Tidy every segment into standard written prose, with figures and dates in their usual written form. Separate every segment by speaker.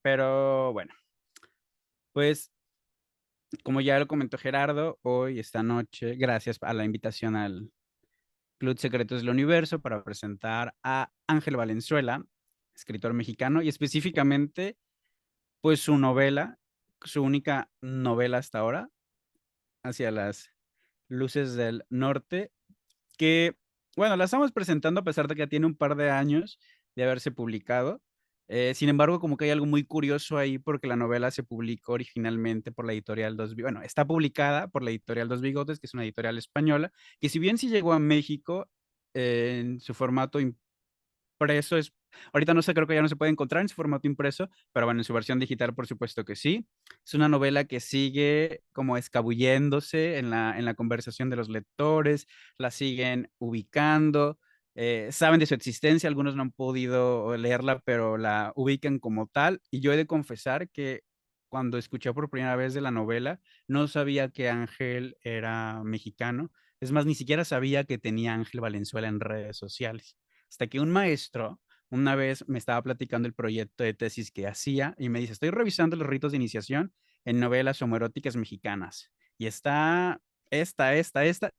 Speaker 1: Pero bueno, pues como ya lo comentó Gerardo, hoy, esta noche, gracias a la invitación al Club Secretos del Universo para presentar a Ángel Valenzuela, escritor mexicano, y específicamente, pues su novela, su única novela hasta ahora, Hacia las luces del norte, que, bueno, la estamos presentando a pesar de que ya tiene un par de años de haberse publicado. Sin embargo, como que hay algo muy curioso ahí porque la novela se publicó originalmente por la editorial bueno, está publicada por la editorial Dos Bigotes, que es una editorial española, que si bien sí llegó a México en su formato impreso, ahorita no sé, creo que ya no se puede encontrar en su formato impreso, pero bueno, en su versión digital, por supuesto que sí. Es una novela que sigue como escabulléndose en la conversación de los lectores, la siguen ubicando, saben de su existencia, algunos no han podido leerla, pero la ubican como tal. Y yo he de confesar que cuando escuché por primera vez de la novela, no sabía que Ángel era mexicano. Es más, ni siquiera sabía que tenía Ángel Valenzuela en redes sociales. Hasta que un maestro una vez me estaba platicando el proyecto de tesis que hacía y me dice, estoy revisando los ritos de iniciación en novelas homoeróticas mexicanas. Y está esta,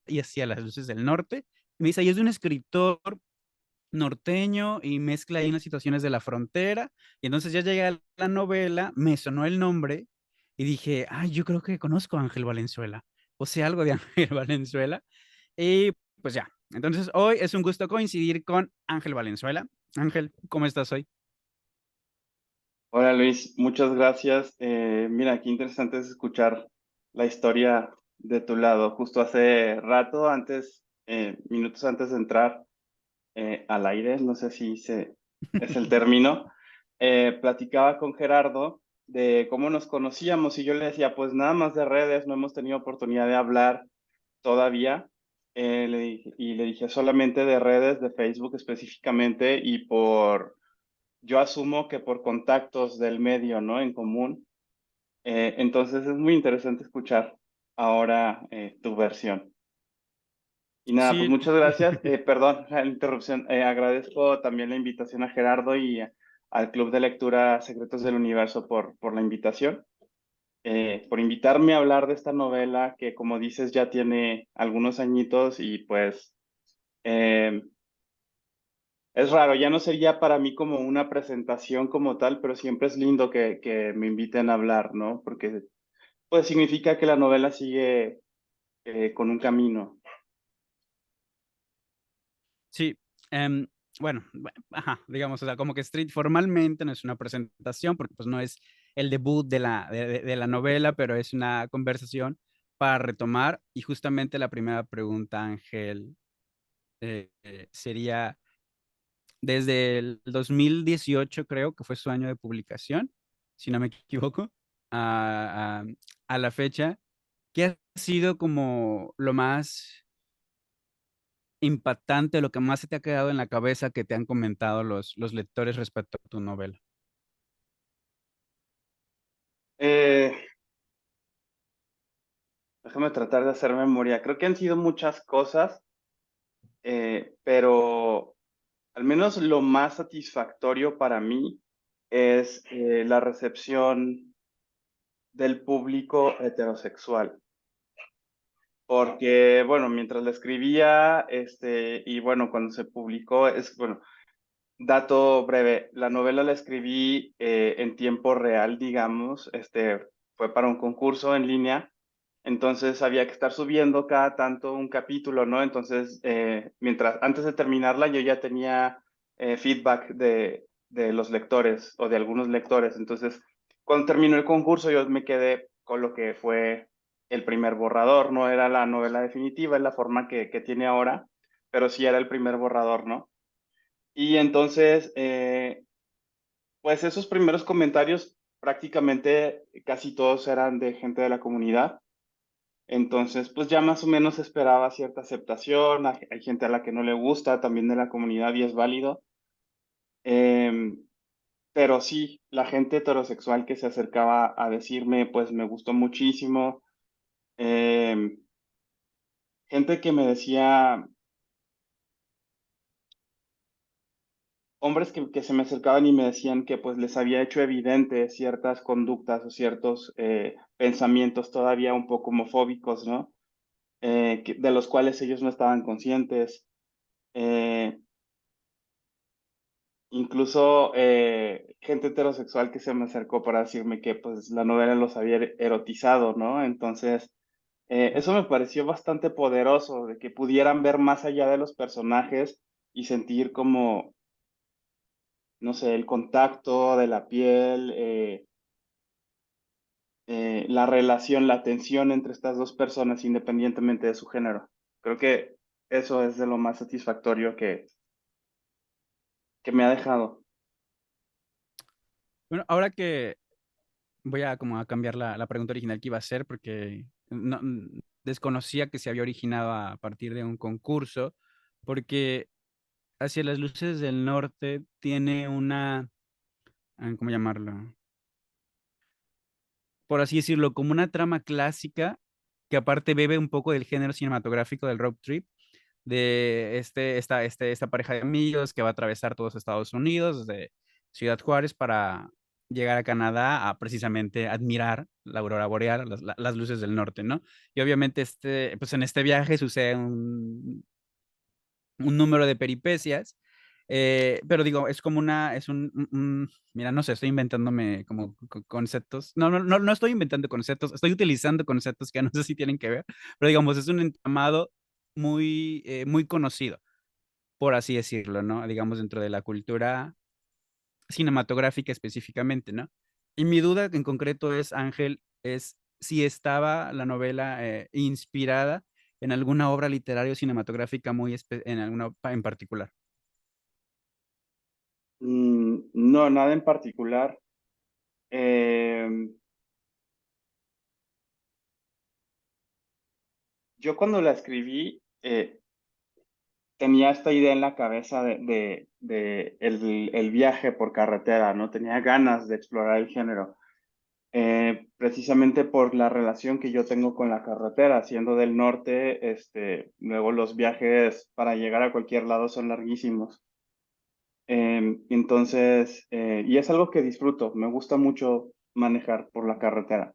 Speaker 1: y hacia las luces del norte. Y me dice, y es de un escritor norteño y mezcla ahí unas situaciones de la frontera. Y entonces ya llegué a la novela, me sonó el nombre y dije, ay, yo creo que conozco a Ángel Valenzuela. O sea, algo de Ángel Valenzuela. Y pues ya, entonces hoy es un gusto coincidir con Ángel Valenzuela. Ángel, ¿cómo estás hoy?
Speaker 2: Hola Luis, muchas gracias. Mira, qué interesante es escuchar la historia de tu lado. Justo hace rato, minutos antes de entrar al aire, no sé si es el término, platicaba con Gerardo de cómo nos conocíamos y yo le decía, pues nada más de redes, no hemos tenido oportunidad de hablar todavía. Y le dije solamente de redes, de Facebook específicamente y yo asumo que por contactos del medio, ¿no? En común. Entonces es muy interesante escuchar ahora tu versión. Y nada, pues
Speaker 1: Sí,
Speaker 2: muchas gracias. Perdón la interrupción. Agradezco también la invitación a Gerardo y al Club de Lectura Secretos del Universo por la invitación, por invitarme a hablar de esta novela que, como dices, ya tiene algunos añitos y pues eh, es raro, ya no sería para mí como una presentación como tal, pero siempre es lindo que me inviten a hablar, ¿no? Porque pues significa que la novela sigue con un camino.
Speaker 1: sí. em, bueno, ajá, digamos, o sea, como que Street formalmente no es una presentación, porque pues no es el debut de la novela, pero es una conversación para retomar. Y justamente la primera pregunta, Ángel, sería, desde el 2018 creo que fue su año de publicación, si no me equivoco, a, a la fecha, ¿qué ha sido como lo más impactante, lo que más se te ha quedado en la cabeza que te han comentado los lectores respecto a tu novela?
Speaker 2: Eh, Déjame tratar de hacer memoria. Creo que han sido muchas cosas, pero al menos lo más satisfactorio para mí es la recepción del público heterosexual. Porque, bueno, mientras la escribía, y bueno, cuando se publicó, bueno, dato breve, la novela la escribí en tiempo real, digamos, fue para un concurso en línea, entonces había que estar subiendo cada tanto un capítulo, ¿no? Entonces, antes de terminarla, yo ya tenía feedback de los lectores o de algunos lectores, entonces, cuando terminó el concurso, yo me quedé con lo que fue el primer borrador, no era la novela definitiva, es la forma que tiene ahora, pero sí era el primer borrador, ¿no? Y entonces, pues esos primeros comentarios prácticamente casi todos eran de gente de la comunidad. Entonces, pues ya más o menos esperaba cierta aceptación. Hay gente a la que no le gusta también de la comunidad y es válido. Em, pero sí, la gente heterosexual que se acercaba a decirme, pues me gustó muchísimo. Em, Gente que me decía, hombres que se me acercaban y me decían que pues les había hecho evidente ciertas conductas o ciertos pensamientos todavía un poco homofóbicos, ¿no? De los cuales ellos no estaban conscientes. Eh, Incluso gente heterosexual que se me acercó para decirme que pues la novela los había erotizado, ¿no? Entonces, eso me pareció bastante poderoso, de que pudieran ver más allá de los personajes y sentir como, no sé, el contacto de la piel, la relación, la tensión entre estas dos personas independientemente de su género. Creo que eso es de lo más satisfactorio que me ha dejado.
Speaker 1: Bueno, ahora que voy a como a cambiar la pregunta original que iba a hacer porque desconocía que se había originado a partir de un concurso, porque Hacia las luces del norte tiene una, ¿cómo llamarlo? Por así decirlo, como una trama clásica que aparte bebe un poco del género cinematográfico del road trip, de esta pareja de amigos que va a atravesar todos Estados Unidos, desde Ciudad Juárez para llegar a Canadá a precisamente admirar la aurora boreal, las luces del norte, ¿no? Y obviamente pues en este viaje sucede un número de peripecias, pero digo, es como mira, no sé, estoy inventándome como conceptos. No estoy inventando conceptos, estoy utilizando conceptos que no sé si tienen que ver, pero digamos, es un entramado muy conocido, por así decirlo, ¿no? Digamos, dentro de la cultura cinematográfica específicamente, ¿no? Y mi duda en concreto es, Ángel, es si estaba la novela inspirada en alguna obra literaria o cinematográfica en alguna en particular.
Speaker 2: No, nada en particular. Eh, yo cuando la escribí tenía esta idea en la cabeza de el viaje por carretera, ¿no? Tenía ganas de explorar el género, precisamente por la relación que yo tengo con la carretera, siendo del norte, luego los viajes para llegar a cualquier lado son larguísimos. Entonces, y es algo que disfruto, me gusta mucho manejar por la carretera.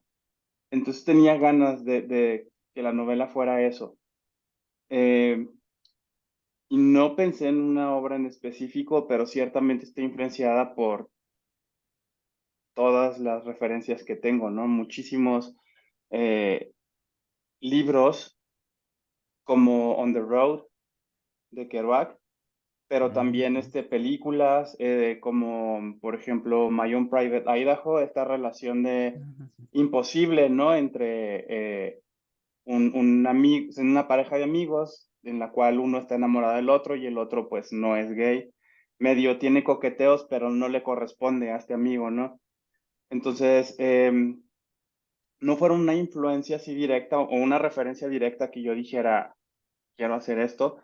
Speaker 2: Entonces tenía ganas de que la novela fuera eso. Eh, y no pensé en una obra en específico, pero ciertamente está influenciada por todas las referencias que tengo, ¿no? Muchísimos eh, libros como On the Road de Kerouac, pero
Speaker 1: Mm,
Speaker 2: también
Speaker 1: ok.
Speaker 2: películas como, por ejemplo, My Own Private Idaho, esta relación de
Speaker 1: Ajá, sí.
Speaker 2: imposible, ¿no? Entre una pareja de amigos en la cual uno está enamorado del otro y el otro pues no es gay. Medio tiene coqueteos, pero no le corresponde a este amigo, ¿no? Entonces, no fueron una influencia así directa o una referencia directa que yo dijera, quiero hacer esto,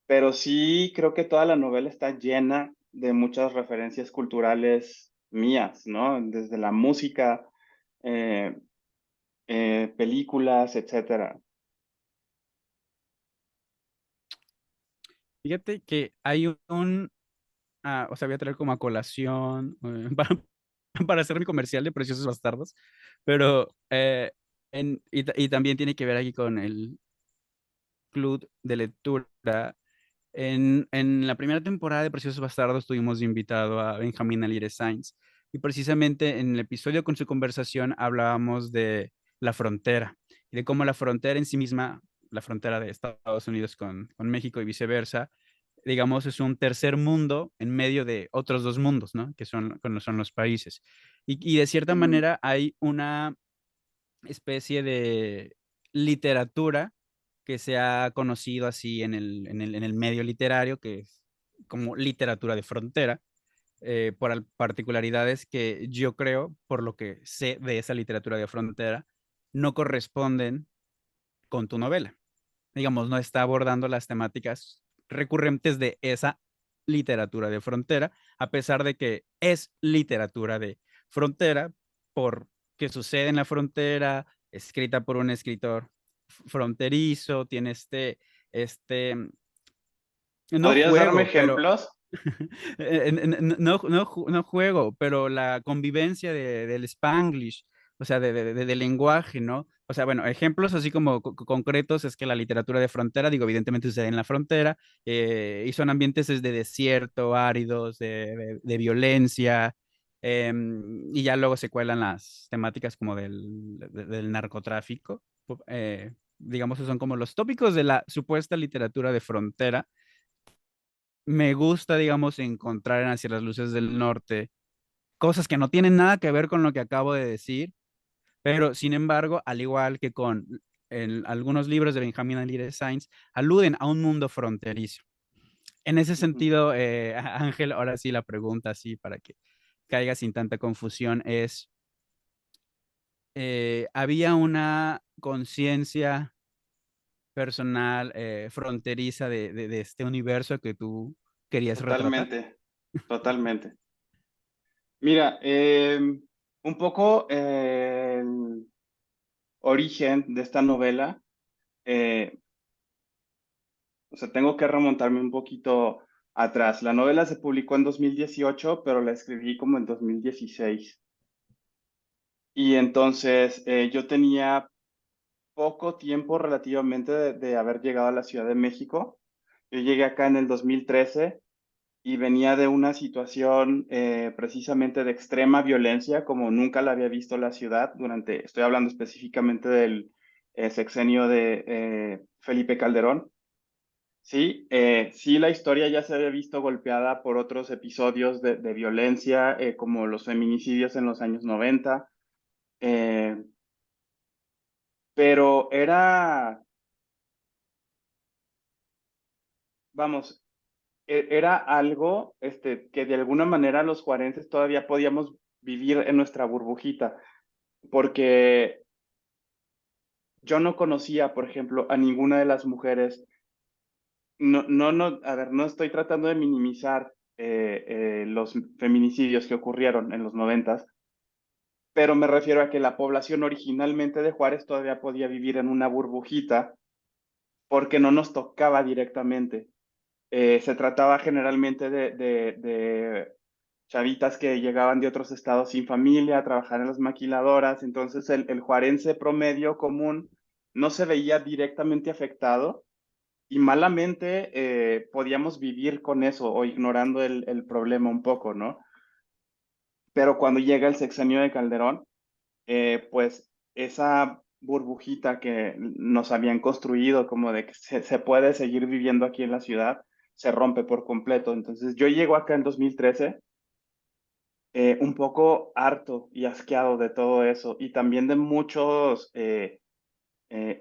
Speaker 2: pero sí creo que toda la novela está llena de muchas referencias culturales mías, ¿no? Desde la música, eh, películas, etcétera.
Speaker 1: Fíjate que hay o sea, voy a traer como a colación para hacer mi comercial de Preciosos Bastardos, pero y también tiene que ver aquí con el club de lectura. En la primera temporada de Preciosos Bastardos tuvimos de invitado a Benjamín Alire Sainz y precisamente en el episodio con su conversación hablábamos de la frontera y de cómo la frontera en sí misma, la frontera de Estados Unidos con México y viceversa, digamos, es un tercer mundo en medio de otros dos mundos, ¿no? Son los países. Y de cierta
Speaker 2: Ujú.
Speaker 1: manera hay una especie de literatura que se ha conocido así en el medio literario, que es como literatura de frontera, por particularidades que yo creo, por lo que sé de esa literatura de frontera, no corresponden con tu novela. Digamos, no está abordando las temáticas recurrentes de esa literatura de frontera, a pesar de que es literatura de frontera, porque sucede en la frontera, escrita por un escritor fronterizo, tiene este, no
Speaker 2: ¿Podrías darme
Speaker 1: juego, pero
Speaker 2: ejemplos?
Speaker 1: No juego, pero la convivencia del Spanglish, o sea, del lenguaje, ¿no? O sea, bueno, ejemplos así como concretos es que la literatura de frontera, digo, evidentemente sucede en la frontera, y son ambientes de desierto, áridos, de violencia, y ya luego se cuelan las temáticas como del narcotráfico. Digamos, esos son como los tópicos de la supuesta literatura de frontera. Me gusta, digamos, encontrar en Hacia las Luces del Norte cosas que no tienen nada que ver con lo que acabo de decir, pero sin embargo, al igual que con algunos libros de Benjamin Alire Sainz, aluden a un mundo fronterizo. En ese
Speaker 2: Ujú.
Speaker 1: sentido, Ángel, ahora sí la pregunta, sí, para que caiga sin tanta confusión, es, ¿había una conciencia personal fronteriza de este universo que tú querías retratar?
Speaker 2: Totalmente, totalmente. Mira, un poco el origen de esta novela, eh, o sea, tengo que remontarme un poquito atrás. La novela se publicó en 2018, pero la escribí como en 2016. Y entonces yo tenía poco tiempo relativamente de haber llegado a la Ciudad de México. Yo llegué acá en el 2013 y venía de una situación precisamente de extrema violencia, como nunca la había visto la ciudad durante, estoy hablando específicamente del sexenio de Felipe Calderón. Sí, sí, la historia ya se había visto golpeada por otros episodios de violencia, como los feminicidios en los años 90, eh, pero era, vamos, era algo que de alguna manera los juarenses todavía podíamos vivir en nuestra burbujita, porque yo no conocía, por ejemplo, a ninguna de las mujeres. No, a ver, no estoy tratando de minimizar los feminicidios que ocurrieron en los noventas, pero me refiero a que la población originalmente de Juárez todavía podía vivir en una burbujita porque no nos tocaba directamente. Se trataba generalmente de chavitas que llegaban de otros estados sin familia a trabajar en las maquiladoras, entonces el juarense promedio común no se veía directamente afectado y malamente podíamos vivir con eso o ignorando el problema un poco, ¿no? Pero cuando llega el sexenio de Calderón, pues esa burbujita que nos habían construido como de que se puede seguir viviendo aquí en la ciudad, se rompe por completo. Entonces yo llego acá en 2013 un poco harto y asqueado de todo eso y también de muchos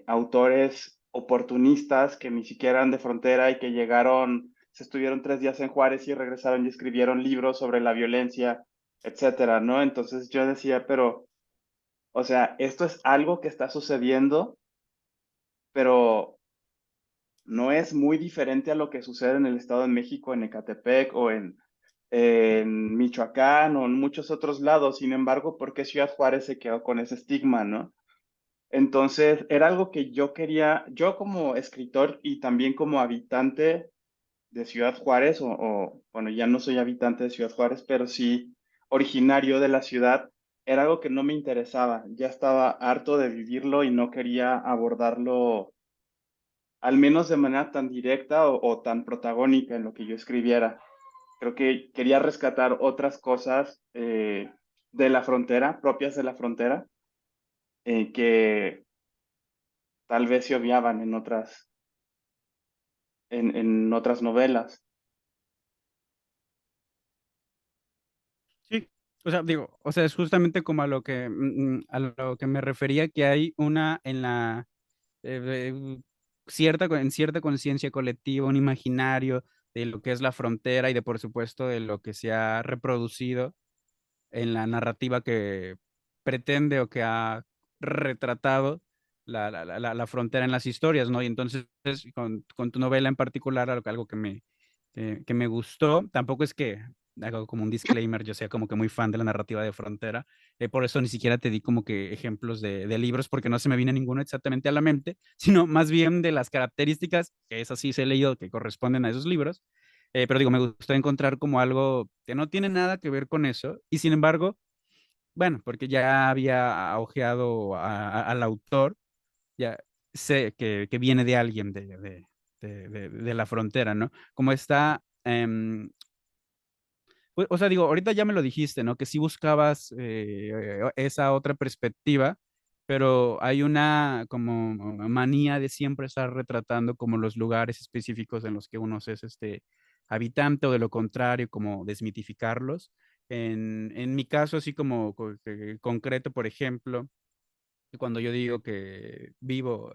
Speaker 2: autores oportunistas que ni siquiera eran de frontera y que llegaron, se estuvieron 3 días en Juárez y regresaron y escribieron libros sobre la violencia, etcétera, ¿no? Entonces yo decía, pero, o sea, esto es algo que está sucediendo, pero no es muy diferente a lo que sucede en el Estado de México, en Ecatepec o en Michoacán o en muchos otros lados. Sin embargo, ¿por qué Ciudad Juárez se quedó con ese estigma, no? Entonces, era algo que yo quería, yo como escritor y también como habitante de Ciudad Juárez, bueno, ya no soy habitante de Ciudad Juárez, pero sí originario de la ciudad, era algo que no me interesaba. Ya estaba harto de vivirlo y no quería abordarlo, al menos de manera tan directa o tan protagónica en lo que yo escribiera. Creo que quería rescatar otras cosas de la frontera, propias de la frontera, que tal vez se obviaban en otras novelas.
Speaker 1: Sí, o sea, digo, o sea, es justamente como a lo que me refería, que hay una en la en cierta conciencia colectiva, un imaginario de lo que es la frontera y de, por supuesto, de lo que se ha reproducido en la narrativa que pretende o que ha retratado la frontera en las historias, ¿no? Y entonces, con tu novela en particular, algo que me gustó, tampoco es que hago como un disclaimer, yo sea como que muy fan de la narrativa de frontera, por eso ni siquiera te di como que ejemplos de libros, porque no se me viene ninguno exactamente a la mente, sino más bien de las características, que esas sí se he leído, que corresponden a esos libros, Pero digo, me gustó encontrar como algo que no tiene nada que ver con eso. Y sin embargo, bueno, porque ya había ojeado al autor, ya sé que viene de alguien de la frontera, ¿no? Como está, pues, o sea, digo, ahorita ya me lo dijiste, ¿no? Que sí buscabas esa otra perspectiva, pero hay una como manía de siempre estar retratando como los lugares específicos en los que uno es habitante o de lo contrario, como desmitificarlos. En mi caso, así como concreto, por ejemplo, cuando yo digo que vivo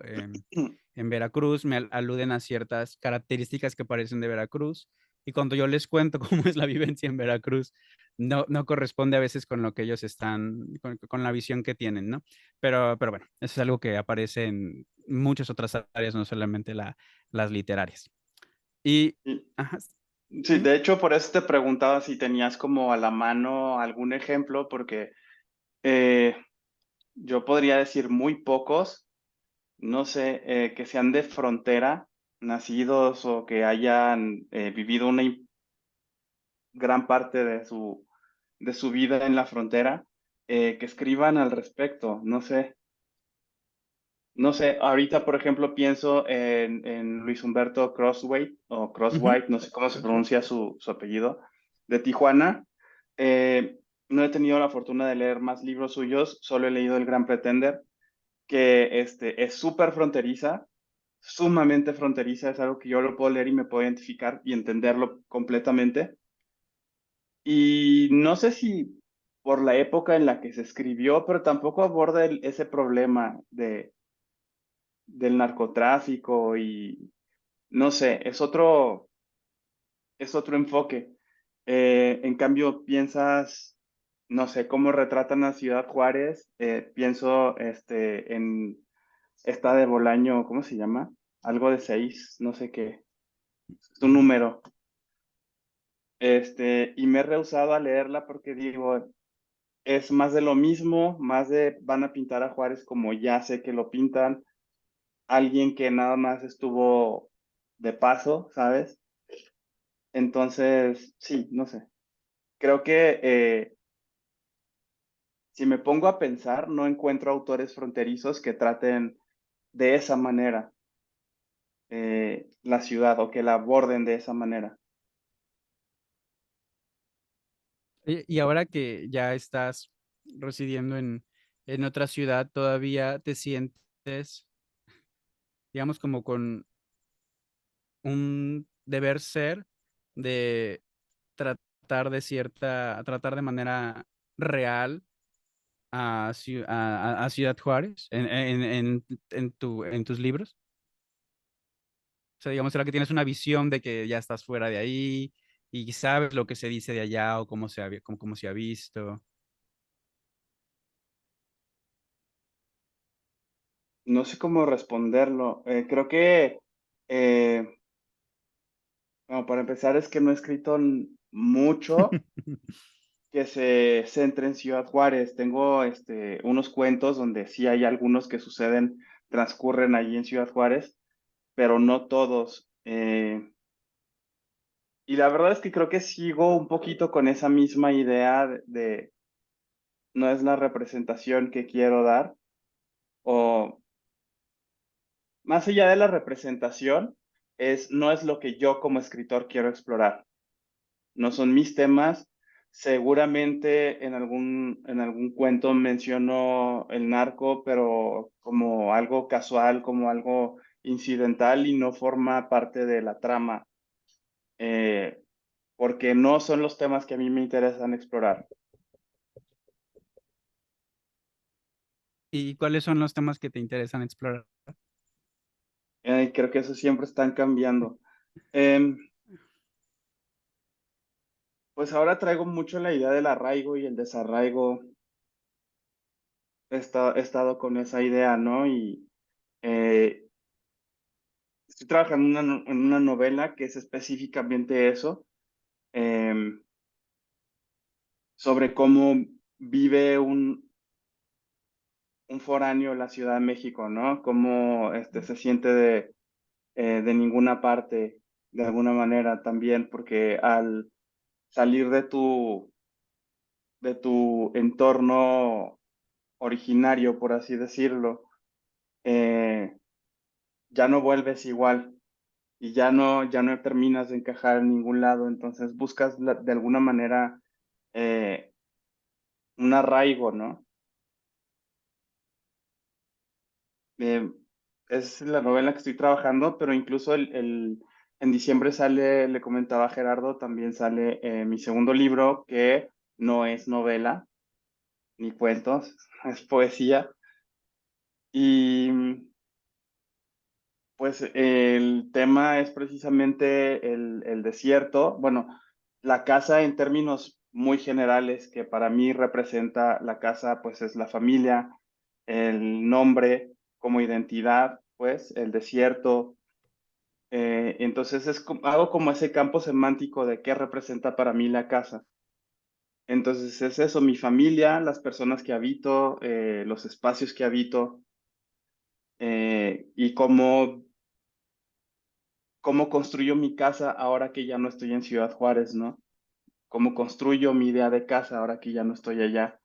Speaker 1: en Veracruz, me aluden a ciertas características que parecen de Veracruz. Y cuando yo les cuento cómo es la vivencia en Veracruz, no corresponde a veces con lo que ellos están, con la visión que tienen, ¿no? Pero bueno, eso es algo que aparece en muchas otras áreas, no solamente las literarias. Y,
Speaker 2: Y,
Speaker 1: ajá,
Speaker 2: sí,
Speaker 1: dime.
Speaker 2: de hecho, por eso te preguntaba si tenías como a la mano algún ejemplo, porque eh, yo podría decir muy pocos, no sé, que sean de frontera, nacidos o que hayan vivido una gran parte de su vida en la frontera, que escriban al respecto. No sé, no sé, ahorita, por ejemplo, pienso en Luis Humberto Crossway o
Speaker 1: Ujú.
Speaker 2: Crosswhite, no sé cómo se
Speaker 1: Crossway.
Speaker 2: pronuncia su apellido, de Tijuana. No he tenido la fortuna de leer más libros suyos, solo he leído El Gran Pretender, que es súper fronteriza, sumamente fronteriza, es algo que yo lo puedo leer y me puedo identificar y entenderlo completamente. Y no sé si por la época en la que se escribió, pero tampoco aborda ese problema del narcotráfico y no sé, es otro enfoque. En cambio, piensas, no sé, cómo retratan a Ciudad Juárez, pienso en esta de Bolaño, ¿cómo se llama? Algo de seis, no sé qué, es un número. Y me he rehusado a leerla porque digo, es más de lo mismo, más de van a pintar a Juárez como ya sé que lo pintan, alguien que nada más estuvo de paso, ¿sabes? Entonces, sí, no sé. Creo que si me pongo a pensar, no encuentro autores fronterizos que traten de esa manera la ciudad o que la aborden de esa manera.
Speaker 1: Y ahora que ya estás residiendo en otra ciudad, ¿todavía te sientes, digamos, como con un deber ser de tratar de manera real a Ciudad Juárez en tus libros? O sea, digamos, ¿será que tienes una visión de que ya estás fuera de ahí y sabes lo que se dice de allá o cómo se ha visto?
Speaker 2: No sé cómo responderlo. Creo que, eh, bueno, para empezar, es que no he escrito mucho que se centre en Ciudad Juárez. Tengo unos cuentos donde sí hay algunos que suceden, transcurren allí en Ciudad Juárez, pero no todos. Y la verdad es que creo que sigo un poquito con esa misma idea no es la representación que quiero dar, o más allá de la representación, no es lo que yo como escritor quiero explorar. No son mis temas. Seguramente en algún cuento menciono el narco, pero como algo casual, como algo incidental y no forma parte de la trama, eh, porque no son los temas que a mí me interesan explorar.
Speaker 1: ¿Y cuáles son los temas que te interesan explorar?
Speaker 2: Creo que eso siempre están cambiando. Em, pues ahora traigo mucho la idea del arraigo y el desarraigo. He estado con esa idea, ¿no? Y eh, estoy trabajando en una novela que es específicamente eso, em, sobre cómo vive un foráneo en la Ciudad de México, ¿no? Cómo se siente de ninguna parte. de alguna manera también, porque al salir de tu entorno originario, por así decirlo, eh, ya no vuelves igual y ya no terminas de encajar en ningún lado, entonces buscas de alguna manera eh, un arraigo, ¿no? Eh, es la novela que estoy trabajando, pero incluso en diciembre sale, le comentaba a Gerardo, también sale mi segundo libro, que no es novela ni cuentos, es poesía. Y pues el tema es precisamente el desierto. Bueno, la casa en términos muy generales, que para mí representa la casa, pues es la familia, el nombre como identidad, pues el desierto. Entonces hago como ese campo semántico de qué representa para mí la casa. Entonces es eso, mi familia, las personas que habito, los espacios que habito, y cómo construyo mi casa ahora que ya no estoy en Ciudad Juárez, ¿no? Cómo construyo mi idea de casa ahora que ya no estoy allá.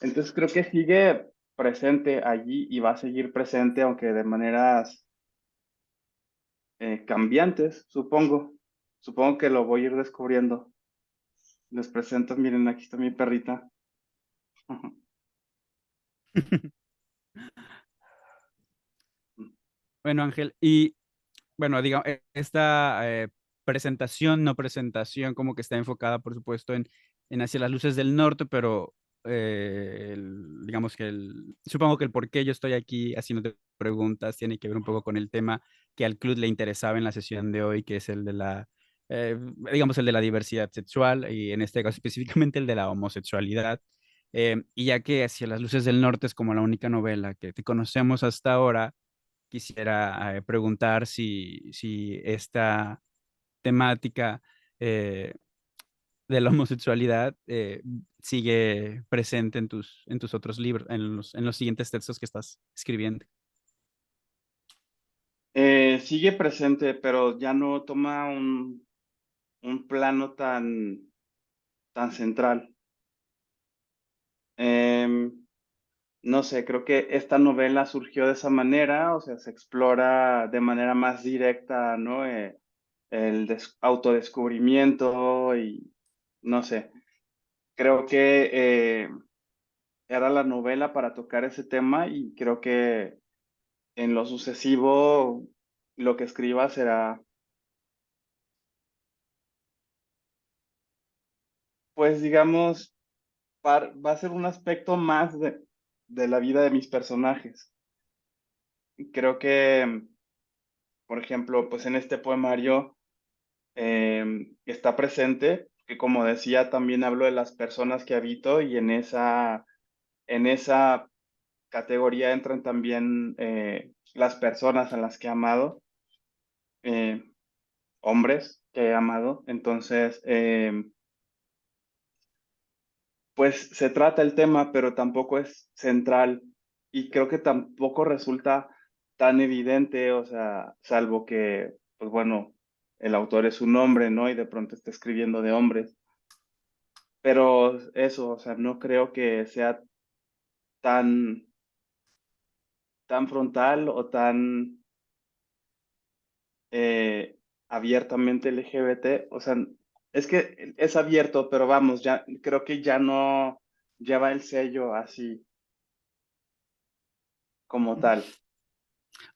Speaker 2: Entonces creo que sigue presente allí y va a seguir presente, aunque de maneras cambiantes, supongo. Supongo que lo voy a ir descubriendo. Les presento, miren, aquí está mi perrita.
Speaker 1: Bueno, Ángel, y bueno, digamos, esta presentación, no presentación, como que está enfocada, por supuesto, en Hacia las luces del norte, pero digamos que supongo que el por qué yo estoy aquí haciéndote preguntas tiene que ver un poco con el tema que al club le interesaba en la sesión de hoy, que es el de eh, digamos, el de la diversidad sexual y en este caso específicamente el de la homosexualidad. Y ya que Hacia las luces del norte es como la única novela que te conocemos hasta ahora, quisiera preguntar si esta temática eh, de la homosexualidad sigue presente en tus otros libros, en los siguientes textos que estás escribiendo.
Speaker 2: Sigue presente, pero ya no toma un plano tan central. Em, no sé, creo que esta novela surgió de esa manera, o sea, se explora de manera más directa, ¿no? El autodescubrimiento y no sé, creo que era la novela para tocar ese tema y creo que en lo sucesivo lo que escriba será, pues digamos, va a ser un aspecto más de la vida de mis personajes. Creo que, por ejemplo, pues en este poemario está presente, que como decía, también hablo de las personas que habito y en esa categoría entran también las personas a las que he amado, eh, hombres que he amado. Entonces, pues se trata el tema, pero tampoco es central y creo que tampoco resulta tan evidente, o sea, salvo que, pues bueno, el autor es un hombre, ¿no? Y de pronto está escribiendo de hombres. Pero eso, o sea, no creo que sea tan, tan frontal o tan abiertamente LGBT. O sea, es que es abierto, pero vamos, ya creo que ya no lleva el sello así como tal.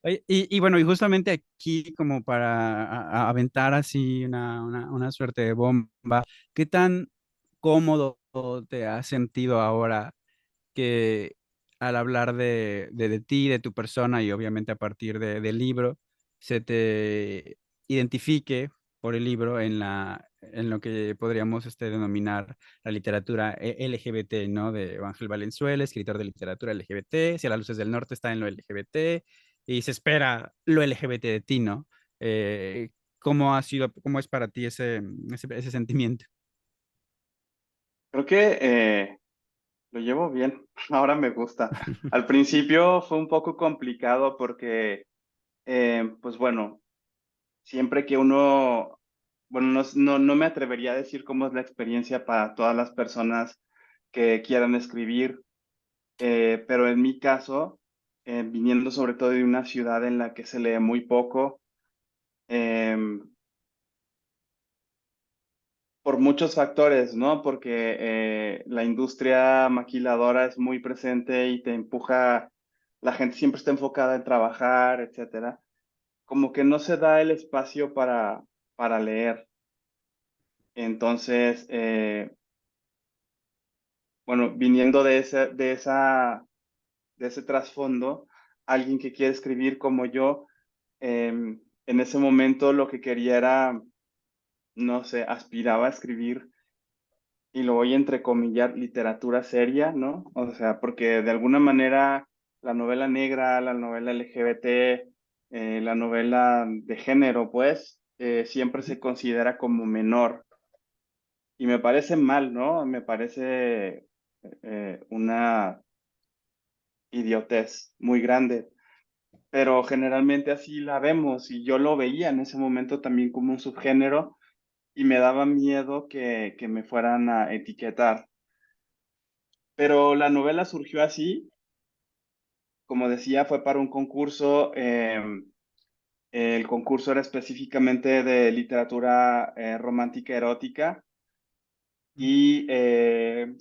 Speaker 1: Oye, y bueno, y justamente aquí como para aventar así una suerte de bomba, ¿qué tan cómodo te has sentido ahora que al hablar de ti, de tu persona y obviamente a partir del libro, se te identifique por el libro en lo que podríamos denominar la literatura LGBT, ¿no? De Ángel Valenzuela, escritor de literatura LGBT, Si a las luces del norte está en lo LGBT y se espera lo LGBT de ti, ¿no? Eh, ¿Cómo ha sido, cómo es para ti ese sentimiento?
Speaker 2: Creo que lo llevo bien, ahora me gusta. Al principio fue un poco complicado porque, pues bueno, siempre que uno, bueno, no me atrevería a decir cómo es la experiencia para todas las personas que quieran escribir, pero en mi caso, viniendo sobre todo de una ciudad en la que se lee muy poco, em, por muchos factores, ¿no? Porque la industria maquiladora es muy presente y te empuja, la gente siempre está enfocada en trabajar, etcétera. Como que no se da el espacio para leer. Entonces, bueno, viniendo de ese trasfondo, alguien que quiere escribir como yo, en ese momento lo que quería era, no sé, aspiraba a escribir, y lo voy a entrecomillar, literatura seria, ¿no? O sea, porque de alguna manera la novela negra, la novela LGBT, la novela de género, pues, siempre se considera como menor. Y me parece mal, ¿no? Me parece una idiotez muy grande, pero generalmente así la vemos y yo lo veía en ese momento también como un subgénero y me daba miedo que me fueran a etiquetar. Pero la novela surgió así, como decía, fue para un concurso. El concurso era específicamente de literatura romántica erótica y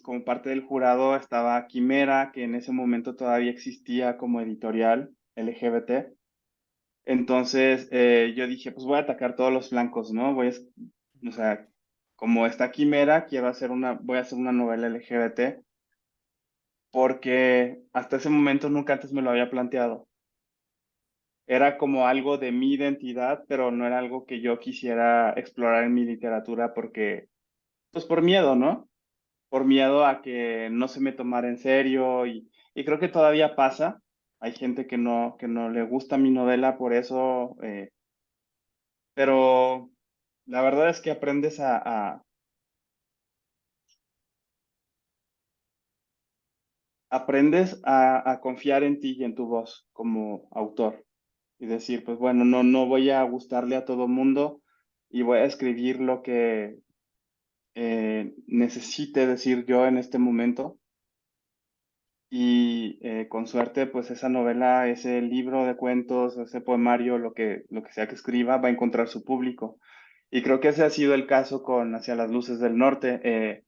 Speaker 2: como parte del jurado estaba Quimera, que en ese momento todavía existía como editorial LGBT. Entonces yo dije, pues voy a atacar todos los flancos, ¿no? O sea, como está Quimera, voy a hacer una novela LGBT porque hasta ese momento nunca antes me lo había planteado. Era como algo de mi identidad, pero no era algo que yo quisiera explorar en mi literatura porque, pues por miedo, ¿no? Por miedo a que no se me tomara en serio y creo que todavía pasa. Hay gente que no le gusta mi novela por eso, pero la verdad es que aprendes a confiar en ti y en tu voz como autor y decir, pues bueno, no voy a gustarle a todo mundo y voy a escribir lo que necesite decir yo en este momento. Y con suerte, pues esa novela, ese libro de cuentos, ese poemario, lo que sea que escriba, va a encontrar su público. Y creo que ese ha sido el caso con Hacia las Luces del Norte,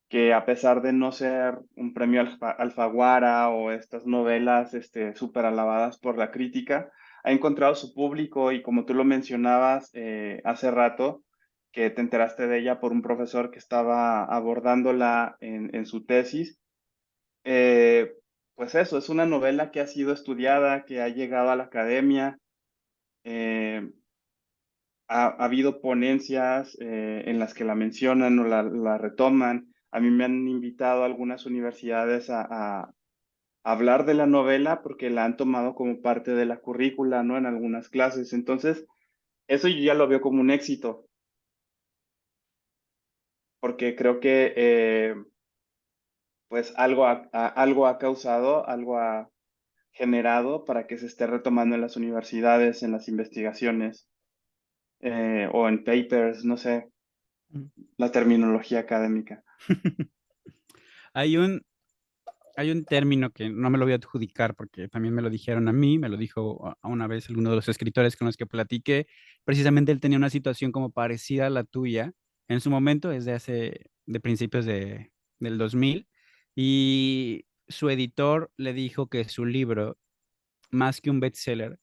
Speaker 2: que a pesar de no ser un premio Alfaguara o estas novelas súper alabadas por la crítica, ha encontrado su público y como tú lo mencionabas hace rato, que te enteraste de ella por un profesor que estaba abordándola en su tesis, eh, pues eso, es una novela que ha sido estudiada, que ha llegado a la academia, eh, ha habido ponencias en las que la mencionan o la retoman. A mí me han invitado a algunas universidades a hablar de la novela porque la han tomado como parte de la currícula, ¿no? En algunas clases. Entonces, eso yo ya lo veo como un éxito, porque creo que pues algo ha causado, algo ha generado para que se esté retomando en las universidades, en las investigaciones o en papers, no sé,
Speaker 1: Mm.
Speaker 2: la terminología académica.
Speaker 1: Hay un, hay un término que no me lo voy a adjudicar porque también me lo dijeron a mí, me lo dijo a una vez alguno de los escritores con los que platiqué. Precisamente él tenía una situación como parecida a la tuya en su momento, es de principios del 2000, y su editor le dijo que su libro, más que un bestseller,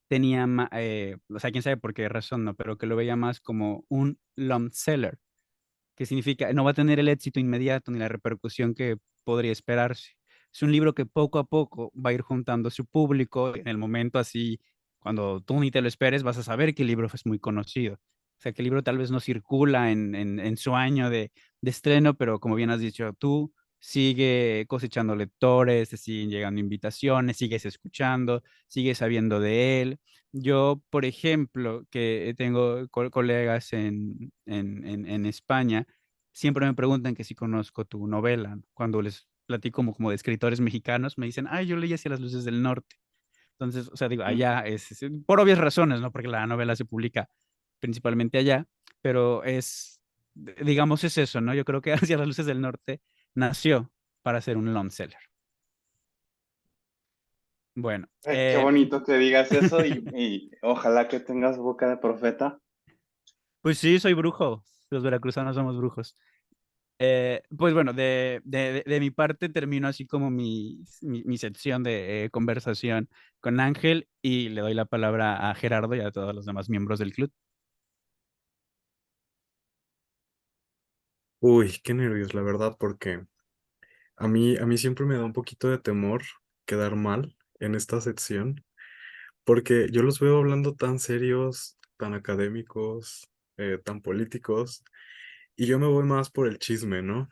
Speaker 1: tenía, o sea, quién sabe por qué razón, no, pero que lo veía más como un lump seller, que significa no va a tener el éxito inmediato ni la repercusión que podría esperarse. Es un libro que poco a poco va a ir juntando su público. En el momento así, cuando tú ni te lo esperes, vas a saber que el libro es muy conocido. O sea, que el libro tal vez no circula en su año de estreno, pero como bien has dicho tú, sigue cosechando lectores, te siguen llegando invitaciones, sigues escuchando, sigues sabiendo de él. Yo, por ejemplo, que tengo colegas en España, siempre me preguntan que si conozco tu novela. Cuando les platico como de escritores mexicanos, me dicen, ay, yo leí Hacia las Luces del Norte. Entonces, o sea, digo,
Speaker 2: Mm.
Speaker 1: allá por obvias razones, ¿no? Porque la novela se publica principalmente allá, pero digamos, es eso, ¿no? Yo creo que Hacia las luces del norte nació para ser un long seller. Bueno,
Speaker 2: Qué bonito que digas eso y ojalá que tengas boca de profeta.
Speaker 1: pues sí, soy brujo. Los veracruzanos somos brujos. Pues bueno, de mi parte termino así como mi sección de conversación con Ángel y le doy la palabra a Gerardo y a todos los demás miembros del club.
Speaker 3: Uy, qué nervios, la verdad, porque a mí siempre me da un poquito de temor quedar mal en esta sección, porque yo los veo hablando tan serios, tan académicos, tan políticos, y yo me voy más por el chisme, ¿no?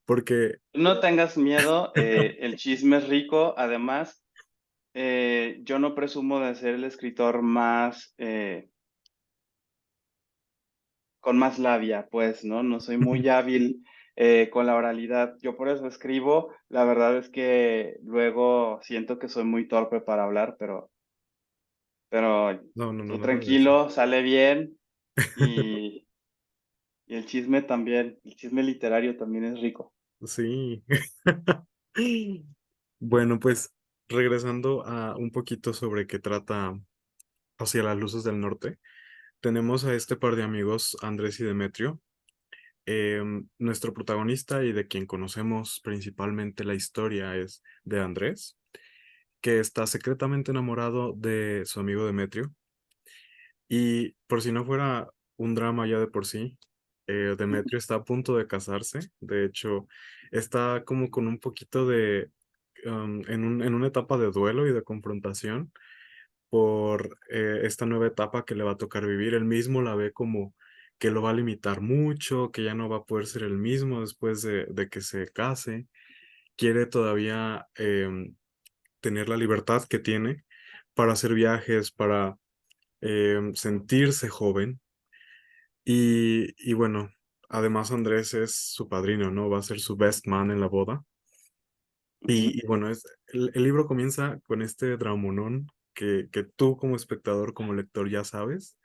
Speaker 3: Porque,
Speaker 2: No tengas miedo, el chisme es rico. Además, yo no presumo de ser el escritor más, con más labia, pues, ¿no? No soy muy hábil con la oralidad. Yo por eso escribo. La verdad es que luego siento que soy muy torpe para hablar, pero
Speaker 3: no, no, no,
Speaker 2: tú
Speaker 3: nada de eso.
Speaker 2: tranquilo, sale bien y, y el chisme también, el chisme literario también es rico.
Speaker 3: Sí. Bueno, pues regresando a un poquito sobre qué trata Hacia las luces del norte, tenemos a este par de amigos, Andrés y Demetrio. Nuestro protagonista y de quien conocemos principalmente la historia es de Andrés, que está secretamente enamorado de su amigo Demetrio. Y por si no fuera un drama ya de por sí, Demetrio está a punto de casarse. De hecho, está como con un poquito de, en una etapa de duelo y de confrontación por esta nueva etapa que le va a tocar vivir. Él mismo la ve como que lo va a limitar mucho, que ya no va a poder ser el mismo después de que se case. Quiere todavía tener la libertad que tiene para hacer viajes, para sentirse joven. Y bueno, además Andrés es su padrino, ¿no? Va a ser su best man en la boda.
Speaker 2: Ujú.
Speaker 3: Y bueno, el libro comienza con este dramonón que tú como espectador, como lector ya sabes,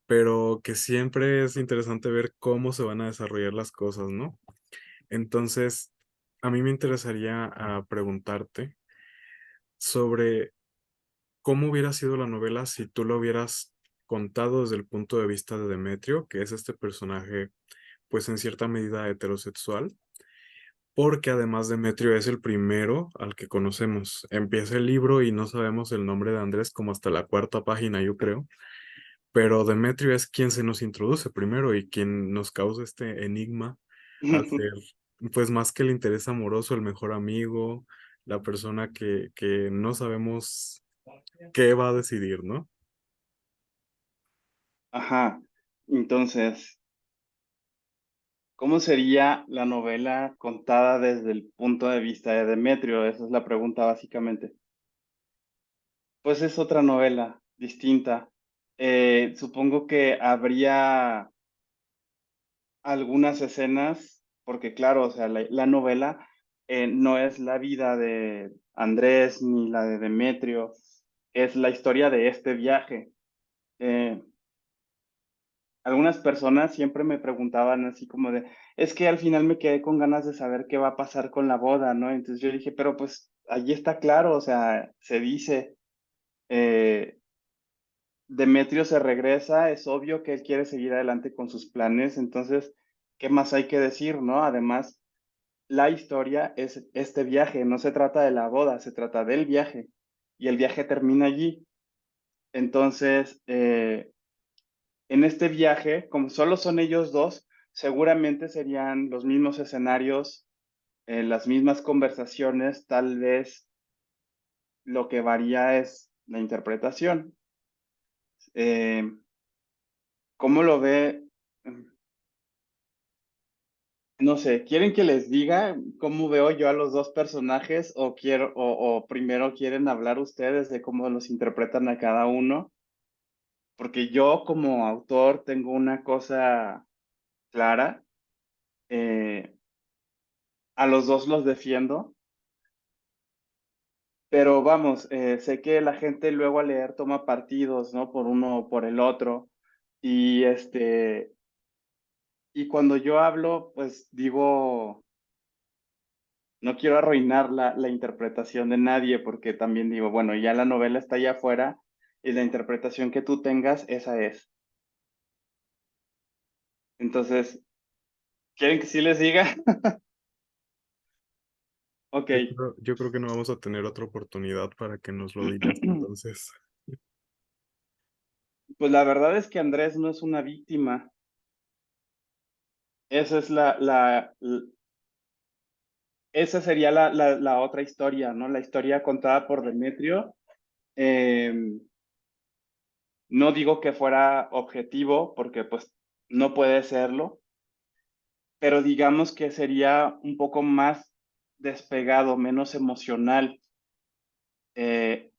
Speaker 3: pero que siempre es interesante ver cómo se van a desarrollar las cosas, ¿no? Entonces, a mí me interesaría preguntarte sobre cómo hubiera sido la novela si tú lo hubieras contado desde el punto de vista de Demetrio, que es este personaje, pues en cierta medida heterosexual, porque además Demetrio es el primero al que conocemos. Empieza el libro y no sabemos el nombre de Andrés como hasta la cuarta página, yo creo, pero Demetrio es quien se nos introduce primero y quien nos causa este enigma a ser, pues más que el interés amoroso, el mejor amigo, la persona que no sabemos qué va a decidir, ¿no?
Speaker 2: Ajá. Entonces, ¿cómo sería la novela contada desde el punto de vista de Demetrio? Esa es la pregunta básicamente. Pues es otra novela distinta. Supongo que habría algunas escenas, porque claro, o sea, la novela no es la vida de Andrés ni la de Demetrio, es la historia de este viaje. Eh, Algunas personas siempre me preguntaban así como de, es que al final me quedé con ganas de saber qué va a pasar con la boda, ¿no? Entonces yo dije, pero pues allí está claro, o sea, se dice, eh, Demetrio se regresa, es obvio que él quiere seguir adelante con sus planes, entonces, ¿qué más hay que decir, no? Además, la historia es este viaje, no se trata de la boda, se trata del viaje, y el viaje termina allí. Entonces, en este viaje, como solo son ellos dos, seguramente serían los mismos escenarios, las mismas conversaciones, tal vez lo que varía es la interpretación. Eh, ¿Cómo lo ve? No sé, ¿quieren que les diga cómo veo yo a los dos personajes o primero quieren hablar ustedes de cómo los interpretan a cada uno? Porque yo como autor tengo una cosa clara, eh, a los dos los defiendo. Pero vamos, sé que la gente luego al leer toma partidos, ¿no? Por uno o por el otro. Y y cuando yo hablo, pues digo, no quiero arruinar la interpretación de nadie, porque también digo, bueno, ya la novela está allá afuera y la interpretación que tú tengas, esa es. Entonces, ¿quieren que sí les diga? Ok,
Speaker 3: Yo creo que no vamos a tener otra oportunidad para que nos lo digas, entonces.
Speaker 2: pues la verdad es que Andrés no es una víctima. Esa es esa sería la otra historia, ¿no? La historia contada por Demetrio. Eh, no digo que fuera objetivo, porque pues no puede serlo, pero digamos que sería un poco más despegado, menos emocional. Eh,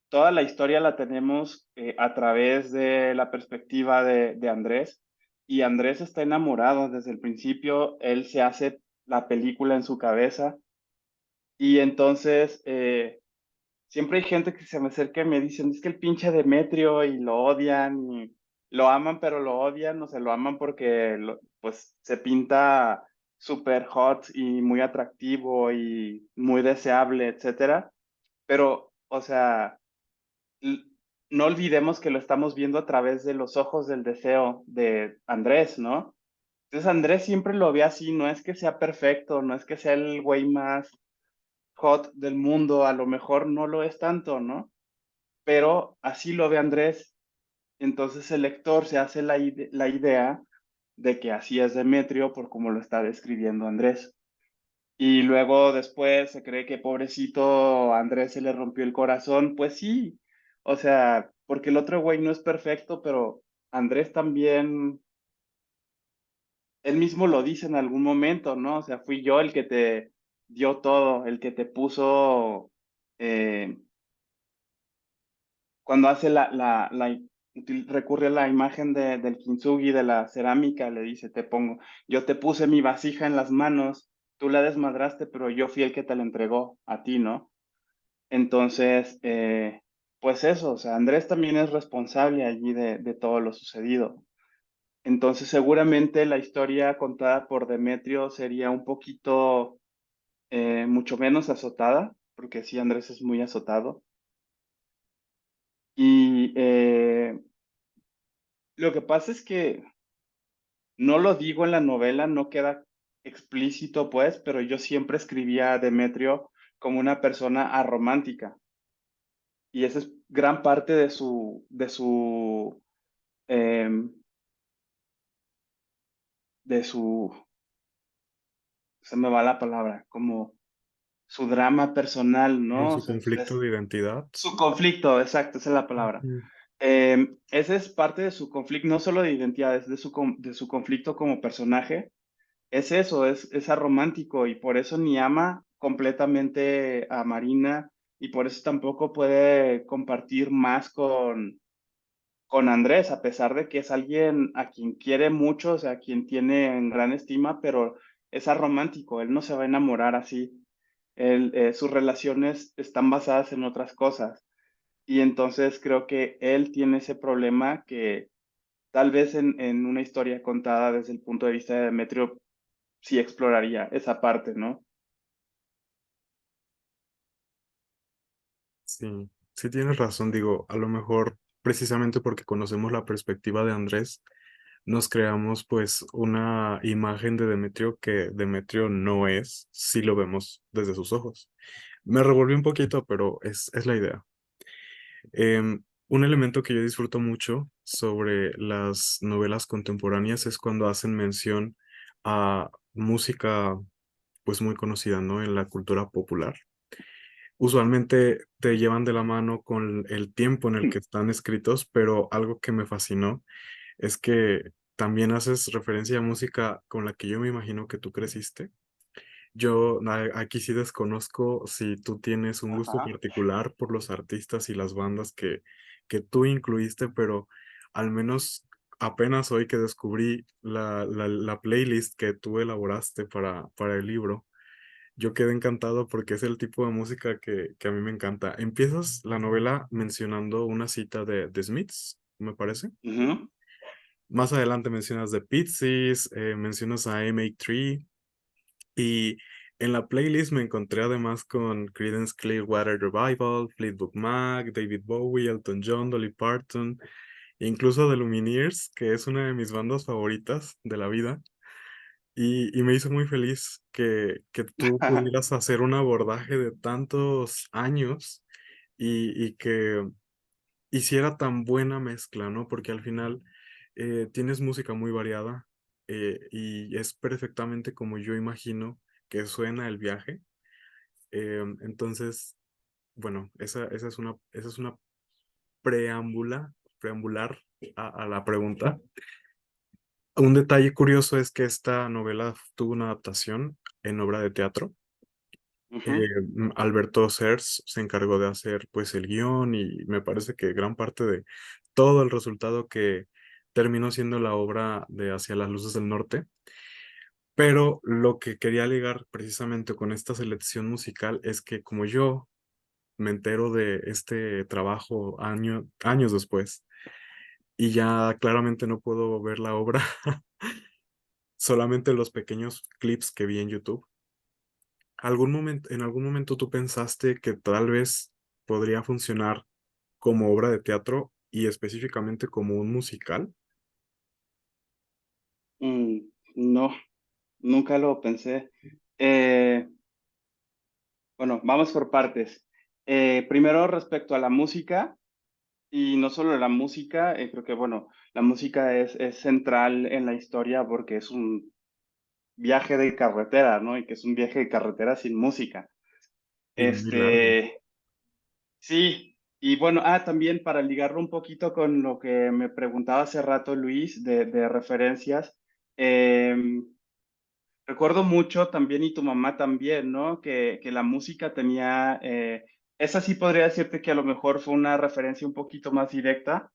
Speaker 2: toda la historia la tenemos a través de la perspectiva de Andrés, y Andrés está enamorado desde el principio. Él se hace la película en su cabeza, y entonces siempre hay gente que se me acerca y me dicen, es que el pinche Demetrio, y lo odian, y lo aman, pero lo odian, o se lo aman porque pues se pinta súper hot y muy atractivo y muy deseable, etcétera. Pero, o sea, l- no olvidemos que lo estamos viendo a través de los ojos del deseo de Andrés, ¿no? Entonces Andrés siempre lo ve así, no es que sea perfecto, no es que sea el güey más hot del mundo, a lo mejor no lo es tanto, ¿no? Pero así lo ve Andrés. Entonces el lector se hace la idea de que así es Demetrio por cómo lo está describiendo Andrés. Y luego después se cree que pobrecito Andrés se le rompió el corazón. Pues sí, o sea, porque el otro güey no es perfecto, pero Andrés también, él mismo lo dice en algún momento, ¿no? O sea, fui yo el que te dio todo, el que te puso, eh, cuando hace recurre a la imagen del kintsugi, de la cerámica, le dice, yo te puse mi vasija en las manos, tú la desmadraste, pero yo fui el que te la entregó a ti, ¿no? Entonces, pues eso, o sea, Andrés también es responsable allí de todo lo sucedido. Entonces, seguramente la historia contada por Demetrio sería un poquito, mucho menos azotada, porque sí, Andrés es muy azotado. Y lo que pasa es que no lo digo en la novela, no queda explícito, pues, pero yo siempre escribía a Demetrio como una persona aromántica. Y esa es gran parte em, de su, se me va la palabra, como su drama personal,
Speaker 3: Como
Speaker 2: ¿no? O
Speaker 3: su
Speaker 2: sea,
Speaker 3: conflicto de identidad.
Speaker 2: su conflicto, exacto, esa es la palabra.
Speaker 3: Ujú.
Speaker 2: Ese es parte de su conflicto, no solo de identidad, es de su conflicto como personaje. Es eso, es aromántico, y por eso ni ama completamente a Marina, y por eso tampoco puede compartir más con Andrés, a pesar de que es alguien a quien quiere mucho, o sea, a quien tiene en gran estima, pero es aromántico, él no se va a enamorar así. Sus relaciones están basadas en otras cosas, y entonces creo que él tiene ese problema que tal vez en una historia contada desde el punto de vista de Demetrio sí exploraría esa parte, ¿no?
Speaker 3: Sí, sí tienes razón, digo, a lo mejor precisamente porque conocemos la perspectiva de Andrés, nos creamos pues una imagen de Demetrio que Demetrio no es si lo vemos desde sus ojos. Me revolví un poquito, pero es la idea. Un elemento que yo disfruto mucho sobre las novelas contemporáneas es cuando hacen mención a música pues muy conocida, ¿no? En la cultura popular. Usualmente te llevan de la mano con el tiempo en el que están escritos, pero algo que me fascinó es que también haces referencia a música con la que yo me imagino que tú creciste. Yo aquí sí desconozco si tú tienes un gusto
Speaker 2: Ajá.
Speaker 3: particular por los artistas y las bandas que tú incluiste, pero al menos apenas hoy que descubrí la playlist que tú elaboraste para el libro, yo quedé encantado porque es el tipo de música que a mí me encanta. Empiezas la novela mencionando una cita de The Smiths, me parece.
Speaker 2: Ujú.
Speaker 3: Más adelante mencionas The Pixies, mencionas a MA3 y en la playlist me encontré además con Creedence Clearwater Revival, Fleetwood Mac, David Bowie, Elton John, Dolly Parton, e incluso The Lumineers, que es una de mis bandas favoritas de la vida. Y me hizo muy feliz que tú pudieras hacer un abordaje de tantos años y que hiciera tan buena mezcla, ¿no? Porque al final tienes música muy variada y es perfectamente como yo imagino que suena el viaje. Entonces, bueno, esa es una preambular a la pregunta. Un detalle curioso es que esta novela tuvo una adaptación en obra de teatro.
Speaker 2: Ujú.
Speaker 3: Alberto Sers se encargó de hacer pues el guión y me parece que gran parte de todo el resultado que terminó siendo la obra de Hacia las luces del norte. Pero lo que quería ligar precisamente con esta selección musical es que como yo me entero de este trabajo años después y ya claramente no puedo ver la obra, solamente los pequeños clips que vi en YouTube. En algún momento tú pensaste que tal vez podría funcionar como obra de teatro y específicamente como un musical?
Speaker 2: Mm, no, nunca lo pensé. Eh, bueno, vamos por partes. Primero respecto a la música, y no solo la música, creo que, bueno, la música es central en la historia porque es un viaje de carretera, ¿no? Y que es un viaje de carretera sin música.
Speaker 3: Y muy largo.
Speaker 2: Este, sí, y bueno, también para ligarlo un poquito con lo que me preguntaba hace rato Luis de referencias, eh, recuerdo mucho también, y tu mamá también, ¿no? Que la música tenía, esa sí podría decirte que a lo mejor fue una referencia un poquito más directa,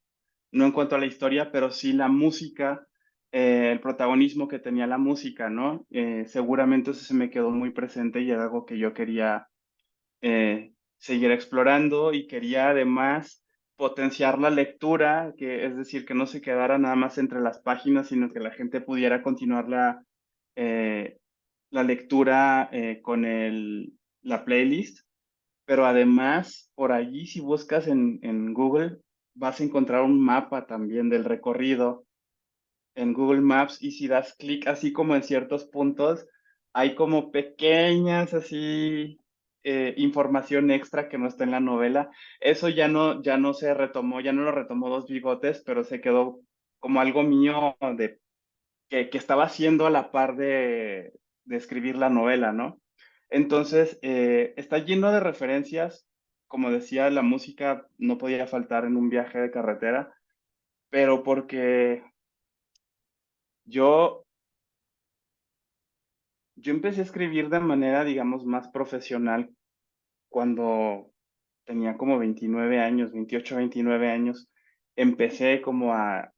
Speaker 2: no en cuanto a la historia, pero sí la música, el protagonismo que tenía la música, ¿no? Seguramente eso se me quedó muy presente y era algo que yo quería seguir explorando y quería además potenciar la lectura, que es decir, que no se quedara nada más entre las páginas, sino que la gente pudiera continuar eh, la lectura con la playlist. Pero además, por allí, si buscas en Google, vas a encontrar un mapa también del recorrido en Google Maps y si das clic así como en ciertos puntos, hay como pequeñas así información extra que no está en la novela. Eso ya no se retomó, ya no lo retomó Dos Bigotes, pero se quedó como algo mío que estaba haciendo a la par de escribir la novela, ¿no? Entonces, está lleno de referencias. Como decía, la música no podía faltar en un viaje de carretera, pero porque yo Yo empecé a escribir de manera, digamos, más profesional cuando tenía como 29 años, 28, 29 años. Empecé como a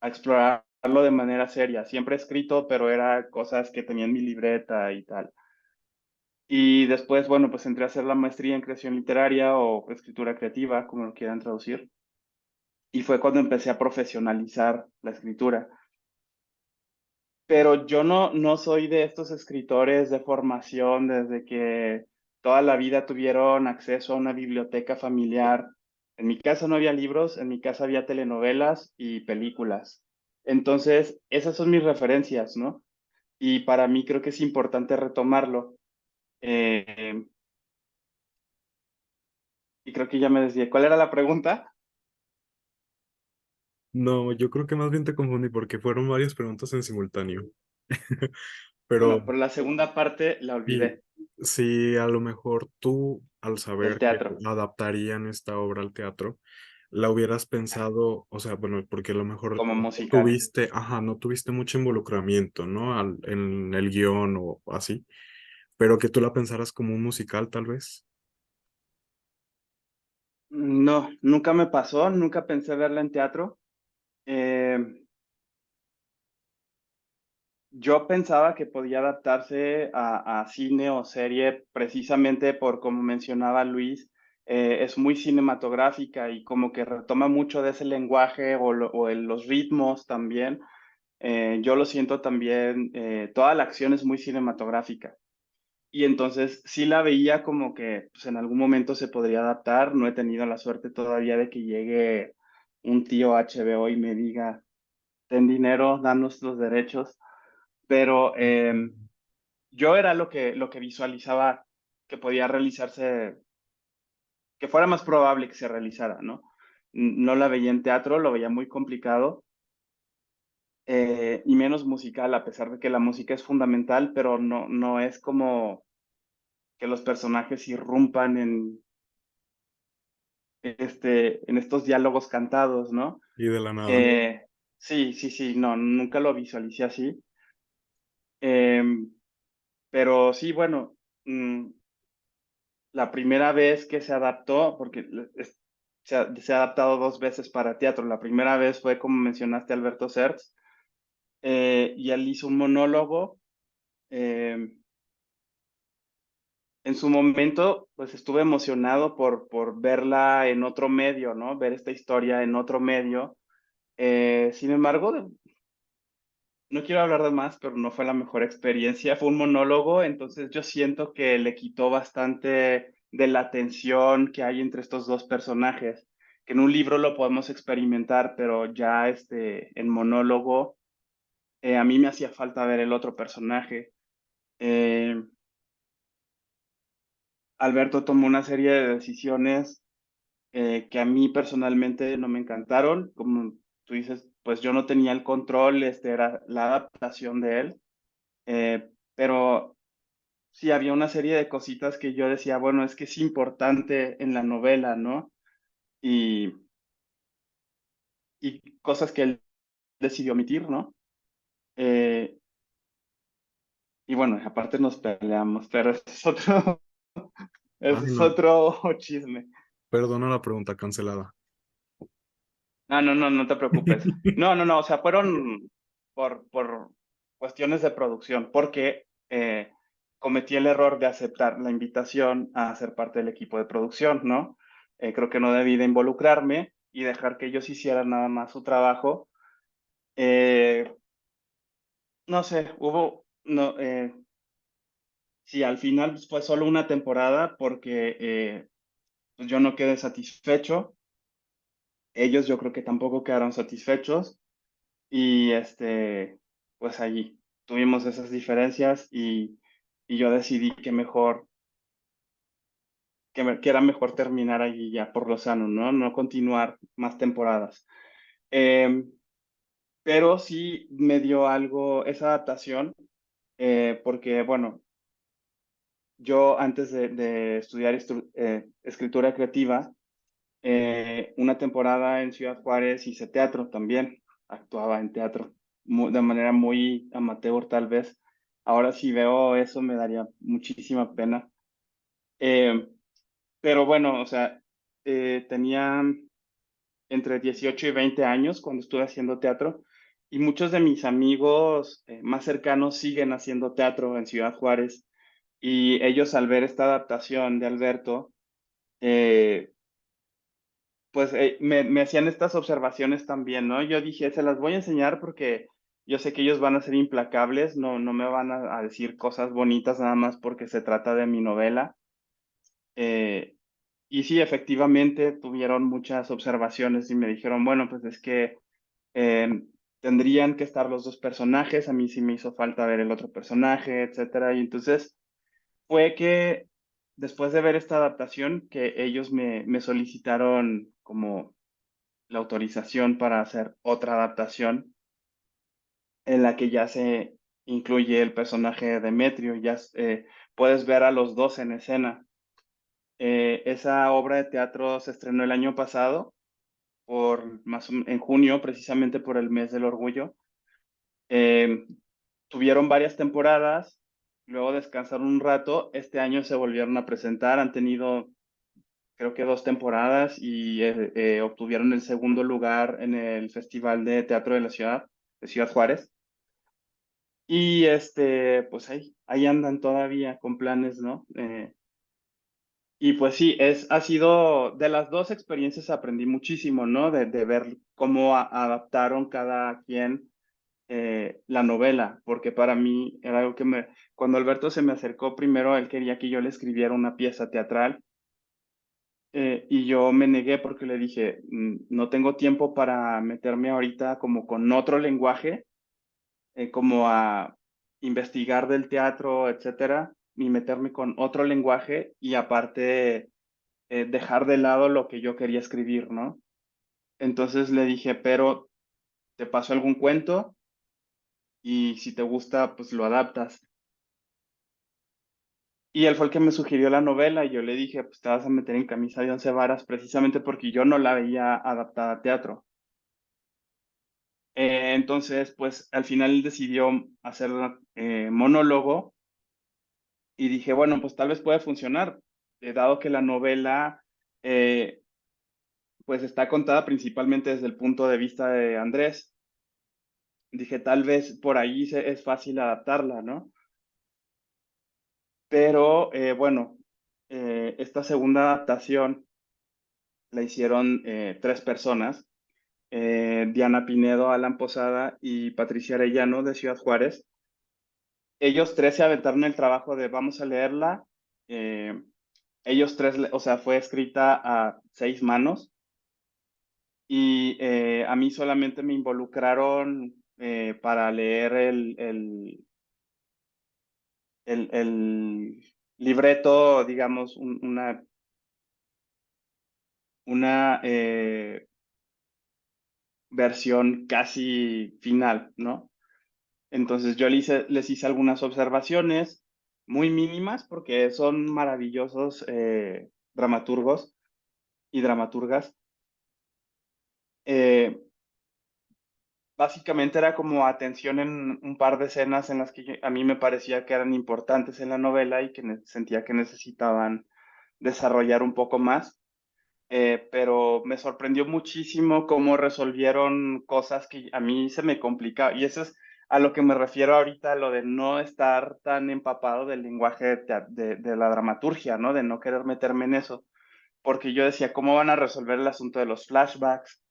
Speaker 2: explorarlo de manera seria. Siempre he escrito, pero era cosas que tenía en mi libreta y tal. Y después, bueno, pues entré a hacer la maestría en creación literaria o escritura creativa, como lo quieran traducir. Y fue cuando empecé a profesionalizar la escritura. Pero yo no soy de estos escritores de formación desde que toda la vida tuvieron acceso a una biblioteca familiar. En mi casa no había libros, en mi casa había telenovelas y películas. Entonces, esas son mis referencias, ¿no? Y para mí creo que es importante retomarlo. Eh, y creo que ya me desvié. ¿Cuál era la pregunta?
Speaker 3: No, yo creo que más bien te confundí porque fueron varias preguntas en simultáneo. Pero
Speaker 2: Bueno, por la segunda parte la
Speaker 3: sí,
Speaker 2: olvidé,
Speaker 3: sí, a lo mejor tú, al
Speaker 2: del
Speaker 3: saber que
Speaker 2: teatro,
Speaker 3: adaptarían esta obra al teatro, la hubieras pensado, o sea, bueno, porque a lo mejor
Speaker 2: como musical.
Speaker 3: no tuviste mucho involucramiento, ¿no? En el guión o así, pero que tú la pensaras como un musical, tal vez.
Speaker 2: No, nunca me pasó, nunca pensé verla en teatro. Eh, Yo pensaba que podía adaptarse a cine o serie precisamente por, como mencionaba Luis, es muy cinematográfica y como que retoma mucho de ese lenguaje los ritmos también. Yo lo siento también, toda la acción es muy cinematográfica. Y entonces sí la veía como que pues, en algún momento se podría adaptar. No he tenido la suerte todavía de que llegue un tío HBO y me diga, ten dinero, danos los derechos. Pero yo era lo que visualizaba que podía realizarse, que fuera más probable que se realizara, ¿no? No la veía en teatro, lo veía muy complicado y menos musical, a pesar de que la música es fundamental, pero no es como que los personajes irrumpan en estos diálogos cantados, ¿no?
Speaker 3: Y de la nada.
Speaker 2: Eh, sí, sí, sí, no, nunca lo visualicé así. Em, pero sí, bueno, la primera vez que se adaptó, porque se ha adaptado dos veces para teatro. La primera vez fue, como mencionaste, Alberto Serts, y él hizo un monólogo. eh, en su momento, pues estuve emocionado por verla en otro medio, ¿no? Ver esta historia en otro medio. Sin embargo, no quiero hablar de más, pero no fue la mejor experiencia. Fue un monólogo, entonces yo siento que le quitó bastante de la tensión que hay entre estos dos personajes, que en un libro lo podemos experimentar, pero ya en monólogo, a mí me hacía falta ver el otro personaje. Eh, Alberto tomó una serie de decisiones que a mí personalmente no me encantaron. Como tú dices, pues yo no tenía el control, era la adaptación de él. Pero sí había una serie de cositas que yo decía, bueno, es que es importante en la novela, ¿no? Y, y cosas que él decidió omitir, ¿no? Eh, y bueno, aparte nos peleamos, pero ese es otro, ese
Speaker 3: Ay,
Speaker 2: es
Speaker 3: no.
Speaker 2: otro chisme.
Speaker 3: Perdona la pregunta cancelada.
Speaker 2: No, no, no, no te preocupes. No, no, no, o sea, fueron por cuestiones de producción, porque cometí el error de aceptar la invitación a ser parte del equipo de producción, ¿no? Creo que no debí de involucrarme y dejar que ellos hicieran nada más su trabajo. Eh, no sé, no, sí, al final fue solo una temporada porque pues yo no quedé satisfecho. Ellos yo creo que tampoco quedaron satisfechos. Y pues allí tuvimos esas diferencias y yo decidí que era mejor terminar allí ya por lo sano, ¿no? No continuar más temporadas. Em, pero sí me dio algo esa adaptación, porque bueno, yo antes de estudiar escritura creativa, una temporada en Ciudad Juárez hice teatro también, actuaba en teatro, de manera muy amateur tal vez. Ahora si veo eso me daría muchísima pena. Eh, pero bueno, o sea, tenía entre 18 y 20 años cuando estuve haciendo teatro y muchos de mis amigos más cercanos siguen haciendo teatro en Ciudad Juárez y ellos al ver esta adaptación de Alberto, eh, pues me hacían estas observaciones también, ¿no? Yo dije, se las voy a enseñar porque yo sé que ellos van a ser implacables, no me van a decir cosas bonitas nada más porque se trata de mi novela. Eh, y sí, efectivamente tuvieron muchas observaciones y me dijeron, bueno, pues es que eh, tendrían que estar los dos personajes, a mí sí me hizo falta ver el otro personaje, etcétera. Y entonces fue que después de ver esta adaptación, que ellos me solicitaron como la autorización para hacer otra adaptación en la que ya se incluye el personaje de Demetrio, ya puedes ver a los dos en escena. Esa obra de teatro se estrenó el año pasado, en junio, precisamente por el mes del orgullo. Eh, Tuvieron varias temporadas, luego descansaron un rato, este año se volvieron a presentar, han tenido creo que dos temporadas y obtuvieron el segundo lugar en el Festival de Teatro de la Ciudad, de Ciudad Juárez. Y pues ahí andan todavía con planes, ¿no? Y pues sí, ha sido, de las dos experiencias aprendí muchísimo, ¿no? De ver cómo adaptaron cada quien la novela, porque para mí era algo cuando Alberto se me acercó primero, él quería que yo le escribiera una pieza teatral, y yo me negué porque le dije, no tengo tiempo para meterme ahorita como con otro lenguaje, como a investigar del teatro, etcétera, y meterme con otro lenguaje y aparte dejar de lado lo que yo quería escribir, ¿no? Entonces le dije, pero te paso algún cuento y si te gusta, pues lo adaptas. Y él fue el que me sugirió la novela y yo le dije, pues te vas a meter en camisa de once varas precisamente porque yo no la veía adaptada a teatro. Entonces, pues al final decidió hacer monólogo y dije, bueno, pues tal vez puede funcionar, dado que la novela eh, pues está contada principalmente desde el punto de vista de Andrés. Dije, tal vez por ahí es fácil adaptarla, ¿no? Pero bueno, esta segunda adaptación la hicieron tres personas, Diana Pinedo, Alan Posada y Patricia Arellano de Ciudad Juárez. Ellos tres se aventaron el trabajo de vamos a leerla. eh, ellos tres, o sea, fue escrita a seis manos y a mí solamente me involucraron para leer el libreto, digamos, una versión casi final, ¿no? Entonces yo les hice algunas observaciones muy mínimas porque son maravillosos dramaturgos y dramaturgas. Eh, Básicamente era como atención en un par de escenas en las que a mí me parecía que eran importantes en la novela y que sentía que necesitaban desarrollar un poco más. Pero me sorprendió muchísimo cómo resolvieron cosas que a mí se me complicaba. Y eso es a lo que me refiero ahorita, lo de no estar tan empapado del lenguaje de la dramaturgia, ¿no? De no querer meterme en eso. Porque yo decía, ¿cómo van a resolver el asunto de los flashbacks?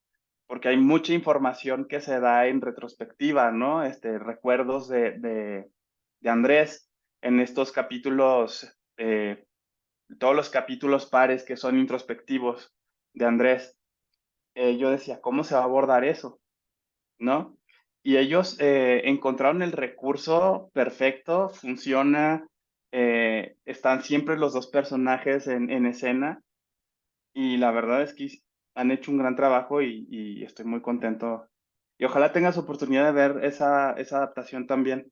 Speaker 2: Porque hay mucha información que se da en retrospectiva, ¿no? Recuerdos de Andrés en estos capítulos, todos los capítulos pares que son introspectivos de Andrés. Yo decía, ¿cómo se va a abordar eso? ¿No? Y ellos encontraron el recurso perfecto, funciona, están siempre los dos personajes en escena y la verdad es que han hecho un gran trabajo y estoy muy contento. Y ojalá tengas oportunidad de ver esa adaptación también.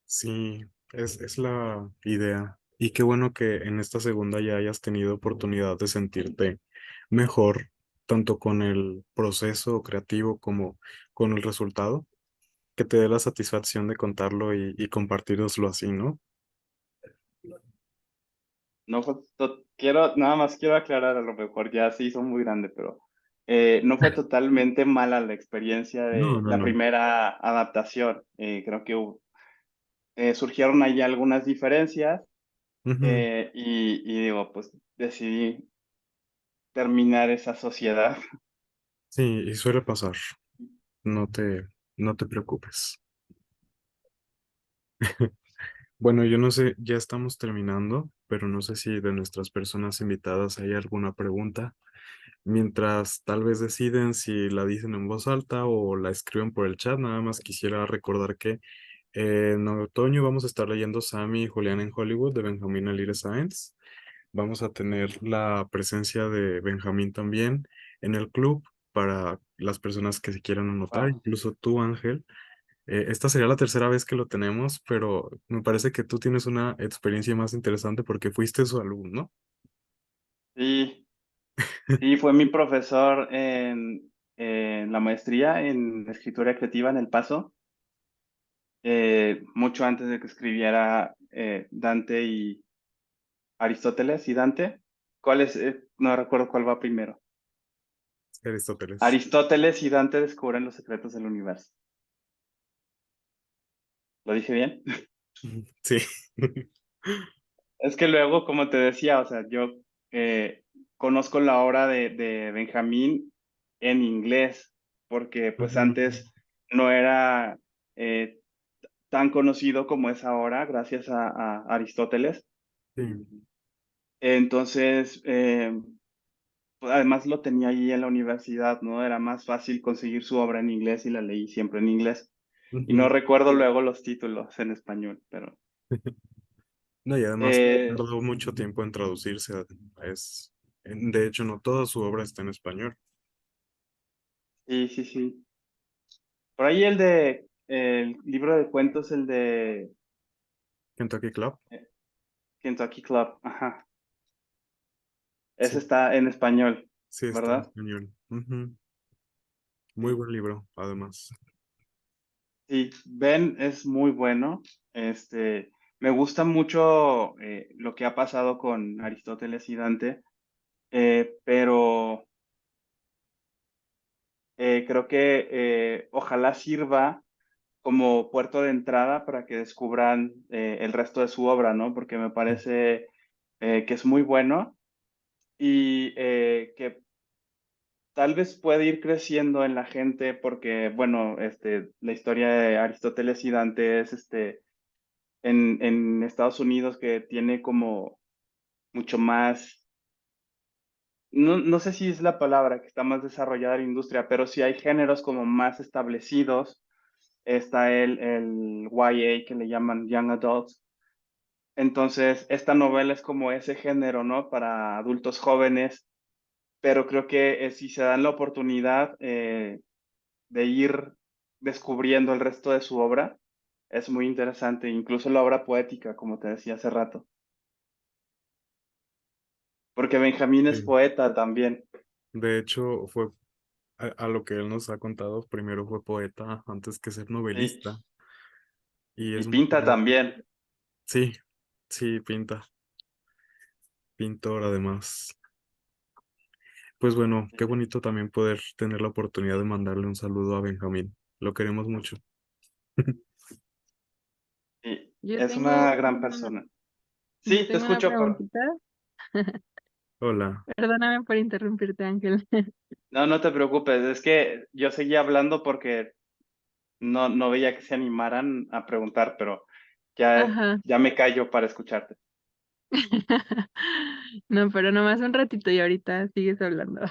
Speaker 3: Sí, es la idea. Y qué bueno que en esta segunda ya hayas tenido oportunidad de sentirte mejor, tanto con el proceso creativo como con el resultado, que te dé la satisfacción de contarlo y compartiroslo así, ¿no?
Speaker 2: No fue nada más quiero aclarar, a lo mejor ya se hizo muy grande, pero no fue totalmente mala la experiencia
Speaker 3: No,
Speaker 2: de
Speaker 3: no,
Speaker 2: la
Speaker 3: no.
Speaker 2: primera adaptación. Creo que surgieron ahí algunas diferencias
Speaker 3: Ujú.
Speaker 2: y digo, pues decidí terminar esa sociedad.
Speaker 3: Sí, y suele pasar. No te, no te preocupes. Bueno, yo no sé, ya estamos terminando, pero no sé si de nuestras personas invitadas hay alguna pregunta. Mientras tal vez deciden si la dicen en voz alta o la escriben por el chat, nada más quisiera recordar que en otoño vamos a estar leyendo Sammy y Julián en Hollywood de Benjamín Alire Sáenz. Vamos a tener la presencia de Benjamín también en el club para las personas que se quieran anotar,
Speaker 2: Wow.
Speaker 3: incluso tú, Ángel. Esta sería la tercera vez que lo tenemos, pero me parece que tú tienes una experiencia más interesante porque fuiste su alumno.
Speaker 2: Sí, sí, fue mi profesor en la maestría en escritura creativa en El Paso, mucho antes de que escribiera Dante y Aristóteles y Dante. ¿Cuál es? No recuerdo cuál va primero.
Speaker 3: Aristóteles.
Speaker 2: Aristóteles y Dante descubren los secretos del universo. ¿Lo dije bien?
Speaker 3: Sí.
Speaker 2: Es que luego, como te decía, o sea, yo conozco la obra de Benjamín en inglés, porque pues
Speaker 3: Ujú,
Speaker 2: antes no era eh, tan conocido como es ahora, gracias a Aristóteles.
Speaker 3: sí.
Speaker 2: Entonces, pues, además lo tenía ahí en la universidad, ¿no? Era más fácil conseguir su obra en inglés y la leí siempre en inglés. Y no
Speaker 3: Ujú.
Speaker 2: recuerdo luego los títulos en español, pero
Speaker 3: No, y además
Speaker 2: eh,
Speaker 3: tardó mucho tiempo en traducirse. De hecho, no toda su obra está en español.
Speaker 2: sí, sí, sí. Por ahí el libro de cuentos, el de
Speaker 3: Kentucky Club.
Speaker 2: eh, Kentucky Club, ajá. Ese
Speaker 3: Sí,
Speaker 2: está en español,
Speaker 3: sí está en
Speaker 2: ¿verdad?
Speaker 3: español. Ujú. Muy
Speaker 2: Sí.
Speaker 3: buen libro, además.
Speaker 2: Sí, Ben es muy bueno. Me gusta mucho lo que ha pasado con Aristóteles y Dante, pero creo que ojalá sirva como puerto de entrada para que descubran el resto de su obra, ¿no? Porque me parece que es muy bueno y que tal vez puede ir creciendo en la gente porque, bueno, la historia de Aristóteles y Dante es en Estados Unidos que tiene como mucho más, no sé si es la palabra que está más desarrollada la industria, pero sí hay géneros como más establecidos. Está el YA que le llaman Young Adults. Entonces, esta novela es como ese género, ¿no? Para adultos jóvenes, pero creo que si se dan la oportunidad de ir descubriendo el resto de su obra, es muy interesante, incluso la obra poética, como te decía hace rato, porque Benjamín es
Speaker 3: Sí.
Speaker 2: poeta también,
Speaker 3: De hecho, fue a lo que él nos ha contado, primero fue poeta antes que ser
Speaker 2: sí,
Speaker 3: novelista. Y
Speaker 2: y
Speaker 3: es muy
Speaker 2: pinta
Speaker 3: curioso.
Speaker 2: también.
Speaker 3: Sí, sí, pintor además. Pues bueno, qué bonito también poder tener la oportunidad de mandarle un saludo a Benjamín. Lo queremos mucho.
Speaker 2: Sí,
Speaker 4: Yo
Speaker 2: es una
Speaker 4: tengo
Speaker 2: gran
Speaker 4: una,
Speaker 2: persona.
Speaker 4: yo
Speaker 2: Sí, te
Speaker 4: tengo una
Speaker 2: escucho, pero
Speaker 4: preguntita.
Speaker 3: Hola.
Speaker 4: Perdóname por interrumpirte, Ángel.
Speaker 2: no, no te preocupes, es que yo seguía hablando porque no veía que se animaran a preguntar, pero
Speaker 4: Ajá.
Speaker 2: ya me callo para escucharte.
Speaker 4: No, pero nomás un ratito y ahorita sigues hablando.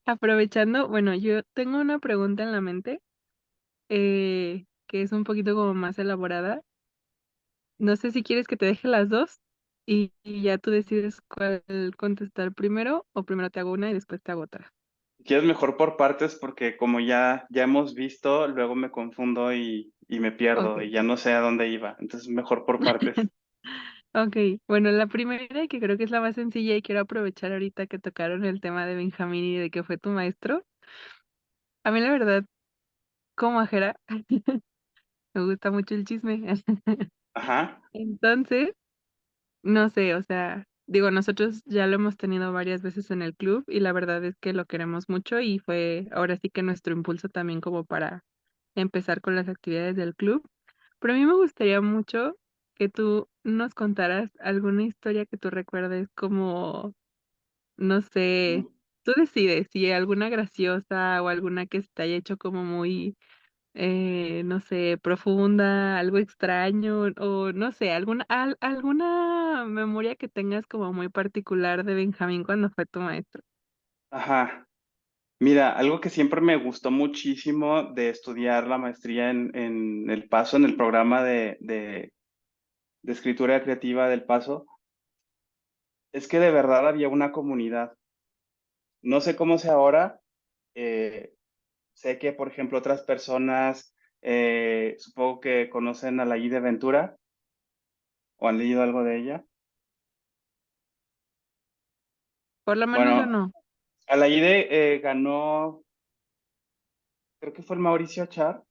Speaker 4: Aprovechando, bueno, yo tengo una pregunta en la mente que es un poquito como más elaborada. No sé si quieres que te deje las dos y ya tú decides cuál contestar primero o primero te hago una y después te hago otra.
Speaker 2: Quieres mejor por partes porque como ya hemos visto, luego me confundo y me
Speaker 4: Ok.
Speaker 2: pierdo y ya no sé a dónde iba. Entonces mejor por partes.
Speaker 4: Ok, bueno, la primera, que creo que es la más sencilla y quiero aprovechar ahorita que tocaron el tema de Benjamín y de que fue tu maestro. A mí la verdad, como ajera, me gusta mucho el chisme.
Speaker 2: Ajá,
Speaker 4: Entonces, no sé, o sea, digo, nosotros ya lo hemos tenido varias veces en el club y la verdad es que lo queremos mucho y fue ahora sí que nuestro impulso también como para empezar con las actividades del club. Pero a mí me gustaría mucho que tú nos contaras alguna historia que tú recuerdes como no sé, tú decides si alguna graciosa o alguna que se te haya hecho como muy, no sé, profunda, algo extraño o no sé, alguna memoria que tengas como muy particular de Benjamín cuando fue tu maestro.
Speaker 2: ajá. Mira, algo que siempre me gustó muchísimo de estudiar la maestría en El Paso, en el programa de escritura creativa del Paso, es que de verdad había una comunidad. No sé cómo sea ahora, eh, sé que, por ejemplo, otras personas, supongo que conocen a la de Ventura o han leído algo de ella.
Speaker 4: Por lo menos yo
Speaker 2: Bueno,
Speaker 4: no.
Speaker 2: Alaide ganó, creo que fue el Mauricio Char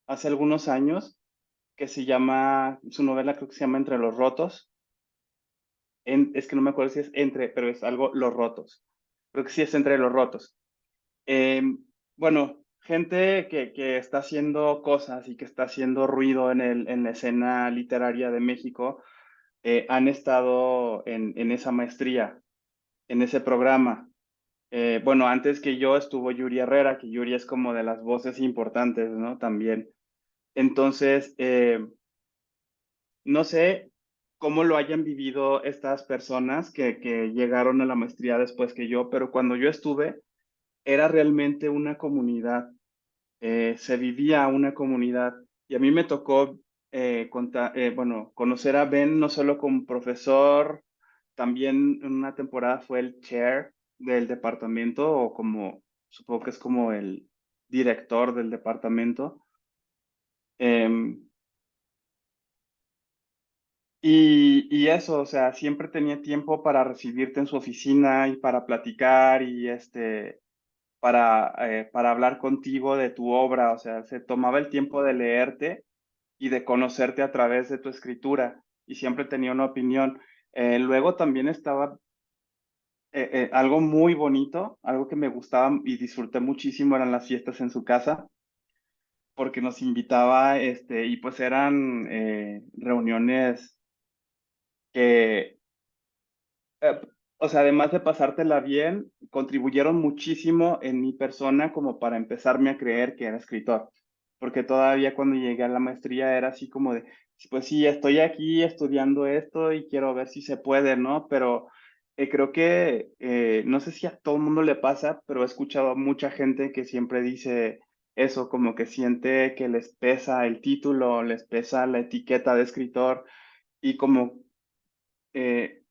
Speaker 2: hace algunos años, que se llama, su novela creo que se llama Entre los Rotos. Es que no me acuerdo si es entre, pero es algo Los Rotos. Creo que sí es Entre los Rotos. Eh, bueno, gente que está haciendo cosas y que está haciendo ruido en la escena literaria de México han estado en esa maestría, en ese programa. Bueno, antes que yo estuvo Yuri Herrera, que Yuri es como de las voces importantes, ¿no? También. Entonces, no sé cómo lo hayan vivido estas personas que llegaron a la maestría después que yo, pero cuando yo estuve, era realmente una comunidad, se vivía una comunidad. Y a mí me tocó, bueno, conocer a Ben no solo como profesor, también en una temporada fue el chair del departamento, o como, supongo que es como el director del departamento. Em, y eso, o sea, siempre tenía tiempo para recibirte en su oficina y para platicar y para hablar contigo de tu obra, o sea, se tomaba el tiempo de leerte y de conocerte a través de tu escritura y siempre tenía una opinión. Luego también estaba algo muy bonito, algo que me gustaba y disfruté muchísimo eran las fiestas en su casa, porque nos invitaba, y pues eran reuniones que eh, o sea, además de pasártela bien, contribuyeron muchísimo en mi persona como para empezarme a creer que era escritor. Porque todavía cuando llegué a la maestría era así como de, pues sí, estoy aquí estudiando esto y quiero ver si se puede, ¿no? Pero creo que, no sé si a todo el mundo le pasa, pero he escuchado a mucha gente que siempre dice eso, como que siente que les pesa el título, les pesa la etiqueta de escritor y como eh,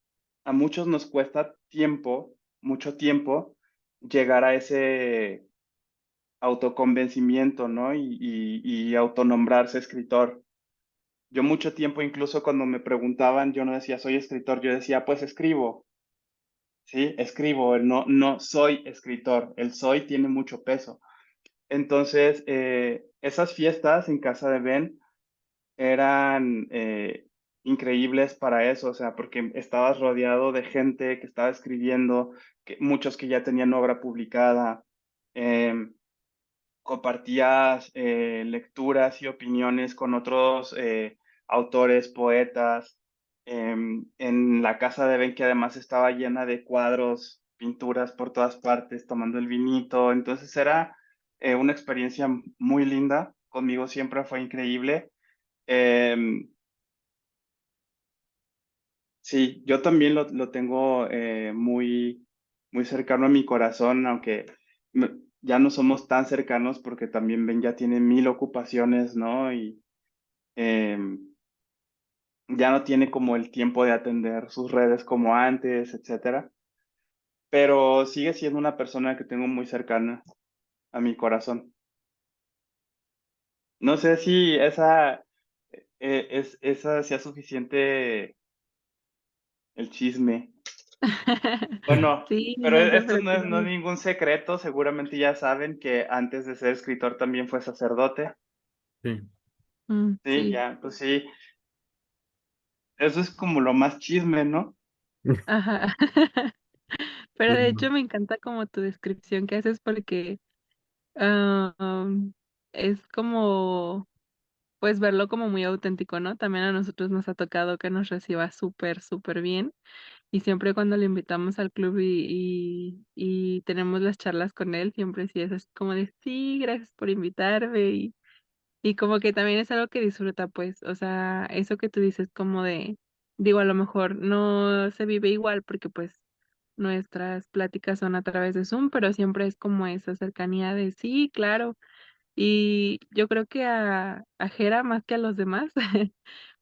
Speaker 2: a muchos nos cuesta tiempo, mucho tiempo, llegar a ese autoconvencimiento, ¿no? Y autonombrarse escritor. Yo mucho tiempo, incluso cuando me preguntaban, yo no decía soy escritor, yo decía pues escribo, ¿sí? Escribo, no, no soy escritor, el soy tiene mucho peso. Entonces, esas fiestas en casa de Ben eran increíbles para eso, o sea, porque estabas rodeado de gente que estaba escribiendo, muchos que ya tenían obra publicada, em, compartías lecturas y opiniones con otros autores, poetas, en la casa de Ben, que además estaba llena de cuadros, pinturas por todas partes, tomando el vinito, entonces era una experiencia muy linda, conmigo siempre fue increíble. Em, Sí, yo también lo tengo muy, muy cercano a mi corazón, aunque ya no somos tan cercanos porque también Ben ya tiene mil ocupaciones, ¿no? Y em, ya no tiene como el tiempo de atender sus redes como antes, etcétera. Pero sigue siendo una persona que tengo muy cercana a mi corazón. No sé si esa sea suficiente el chisme. Bueno,
Speaker 4: Sí,
Speaker 2: pero
Speaker 4: no te
Speaker 2: esto no es
Speaker 4: preocupes.
Speaker 2: ningún secreto, seguramente ya saben que antes de ser escritor también fue sacerdote.
Speaker 3: Sí.
Speaker 2: Sí,
Speaker 4: Sí,
Speaker 2: ya, pues sí, eso es como lo más chisme, ¿no?
Speaker 4: ajá. Pero de
Speaker 3: Bueno,
Speaker 4: hecho me encanta como tu descripción que haces porque ah, es como, pues verlo como muy auténtico, ¿no? También a nosotros nos ha tocado que nos reciba súper, súper bien y siempre cuando le invitamos al club y tenemos las charlas con él, siempre sí es así como de, sí, gracias por invitarme y como que también es algo que disfruta, pues, o sea, eso que tú dices como de, digo, a lo mejor no se vive igual porque pues nuestras pláticas son a través de Zoom, pero siempre es como esa cercanía de sí, claro. Y yo creo que a Jera más que a los demás,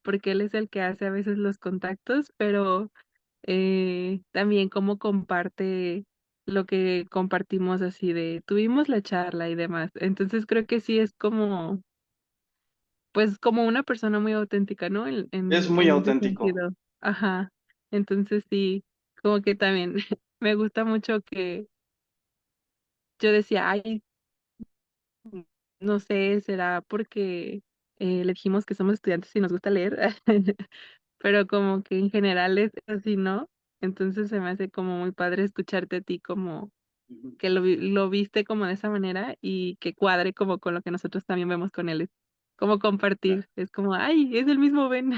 Speaker 4: porque él es el que hace a veces los contactos, pero también cómo comparte lo que compartimos así de tuvimos la charla y demás. Entonces creo que sí es como, pues como una persona muy auténtica, ¿no? En,
Speaker 2: Es
Speaker 4: en,
Speaker 2: muy
Speaker 4: en ese
Speaker 2: auténtico.
Speaker 4: sentido. Ajá. Entonces sí, como que también me gusta mucho que yo decía, ay, no sé, será porque le dijimos que somos estudiantes y nos gusta leer, pero como que en general es así, ¿no? Entonces se me hace como muy padre escucharte a ti como
Speaker 2: Ujú.
Speaker 4: que lo viste como de esa manera y que cuadre como con lo que nosotros también vemos con él. Es como
Speaker 2: Ya.
Speaker 4: compartir, es como, ay, es el mismo Ben.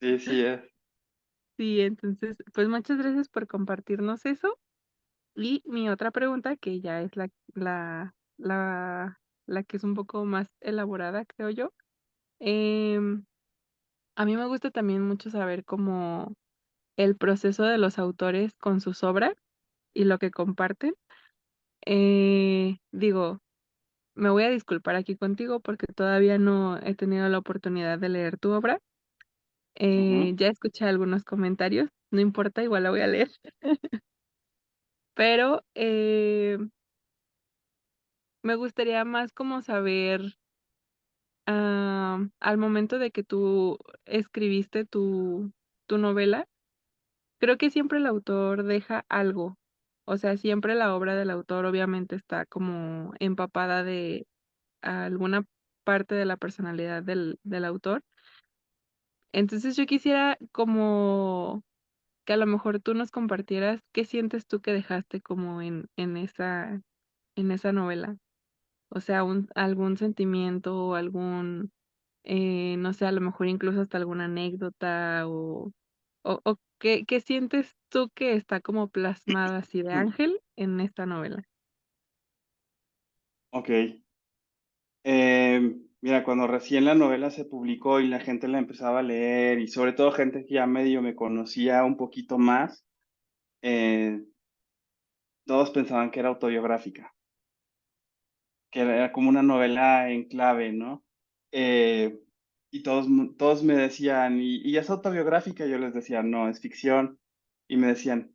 Speaker 2: Sí, sí es.
Speaker 4: Sí, entonces, pues muchas gracias por compartirnos eso. Y mi otra pregunta, que ya es la que es un poco más elaborada, creo yo. em, a mí me gusta también mucho saber cómo el proceso de los autores con sus obras y lo que comparten. Digo, me voy a disculpar aquí contigo porque todavía no he tenido la oportunidad de leer tu obra.
Speaker 2: Ujú.
Speaker 4: Ya escuché algunos comentarios, no importa, igual la voy a leer, pero me gustaría más como saber, al momento de que tú escribiste tu novela, creo que siempre el autor deja algo. O sea, siempre la obra del autor obviamente está como empapada de alguna parte de la personalidad del autor. Entonces yo quisiera como que a lo mejor tú nos compartieras qué sientes tú que dejaste como en esa novela. O sea, algún sentimiento o algún, no sé, a lo mejor incluso hasta alguna anécdota o qué sientes tú que está como plasmada así de Ángel en esta novela.
Speaker 2: Ok. Mira, cuando recién la novela se publicó y la gente la empezaba a leer, y sobre todo gente que ya medio me conocía un poquito más, eh, todos pensaban que era autobiográfica, que era como una novela en clave, ¿no? Eh, y todos me decían, ¿y es autobiográfica? Yo les decía, no, es ficción. Y me decían,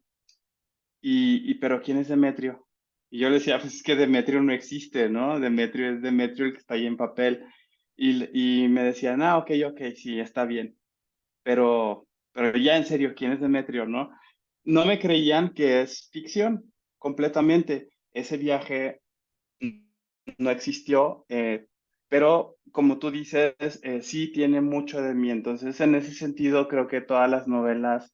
Speaker 2: pero ¿quién es Demetrio? Y yo les decía, pues es que Demetrio no existe, ¿no? Demetrio es Demetrio el que está ahí en papel. Y me decían, ok, ok, sí, está bien. Pero ya en serio, ¿quién es Demetrio, no? No me creían que es ficción completamente. Ese viaje no existió, pero como tú dices, sí tiene mucho de mí. Entonces, en ese sentido, creo que todas las novelas,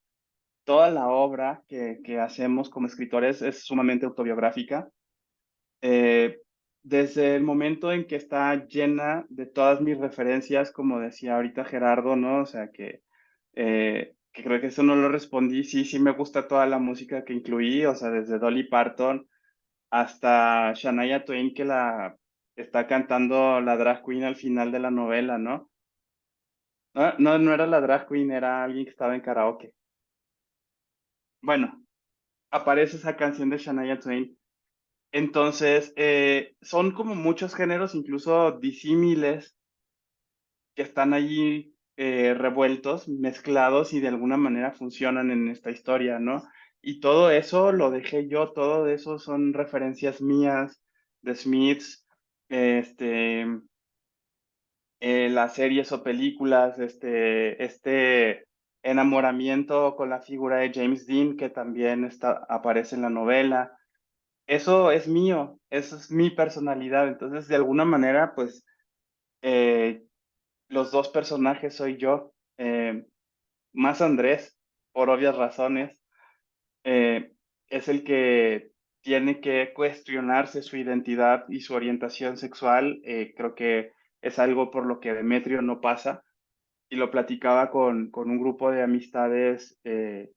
Speaker 2: toda la obra que hacemos como escritores es sumamente autobiográfica. Eh, Desde el momento en que está llena de todas mis referencias, como decía ahorita Gerardo, ¿no? O sea, que creo que eso no lo respondí. Sí, sí me gusta toda la música que incluí, o sea, desde Dolly Parton hasta Shania Twain, que la está cantando la drag queen al final de la novela, ¿no? No, no, no era la drag queen, era alguien que estaba en karaoke. Bueno, aparece esa canción de Shania Twain. Entonces, son como muchos géneros, incluso disímiles, que están allí revueltos, mezclados y de alguna manera funcionan en esta historia, ¿no? Y todo eso lo dejé yo, todo eso son referencias mías, de Smiths, este, las series o películas, este enamoramiento con la figura de James Dean, que también aparece en la novela. Eso es mío, eso es mi personalidad. Entonces, de alguna manera, pues, eh, los dos personajes soy yo, más Andrés, por obvias razones, eh, es el que tiene que cuestionarse su identidad y su orientación sexual. Creo que es algo por lo que Demetrio no pasa. Y lo platicaba con un grupo de amistades de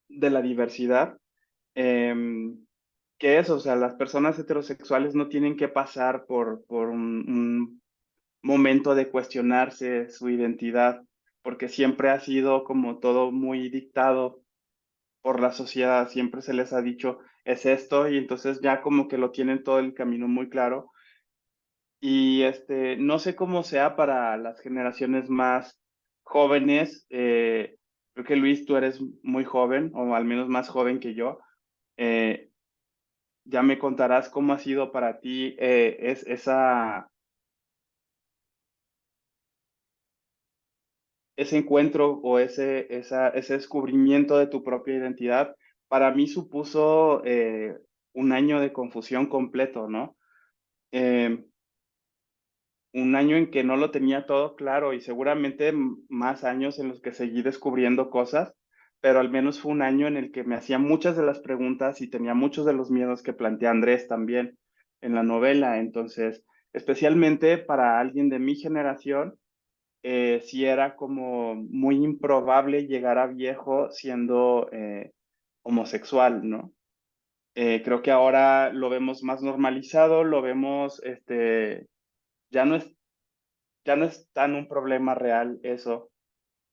Speaker 2: de la diversidad. em, que es, o sea, las personas heterosexuales no tienen que pasar por un momento de cuestionarse su identidad, porque siempre ha sido como todo muy dictado por la sociedad, siempre se les ha dicho, es esto, y entonces ya como que lo tienen todo el camino muy claro. Y no sé cómo sea para las generaciones más jóvenes, creo que Luis, tú eres muy joven, o al menos más joven que yo. Eh, ya me contarás cómo ha sido para ti ese encuentro o ese descubrimiento de tu propia identidad. Para mí supuso un año de confusión completo, ¿no? Eh, un año en que no lo tenía todo claro y seguramente más años en los que seguí descubriendo cosas, pero al menos fue un año en el que me hacía muchas de las preguntas y tenía muchos de los miedos que plantea Andrés también en la novela. Entonces, especialmente para alguien de mi generación, sí era como muy improbable llegar a viejo siendo homosexual, ¿no? Creo que ahora lo vemos más normalizado, lo vemos, ya no es, ya no es tan un problema real eso.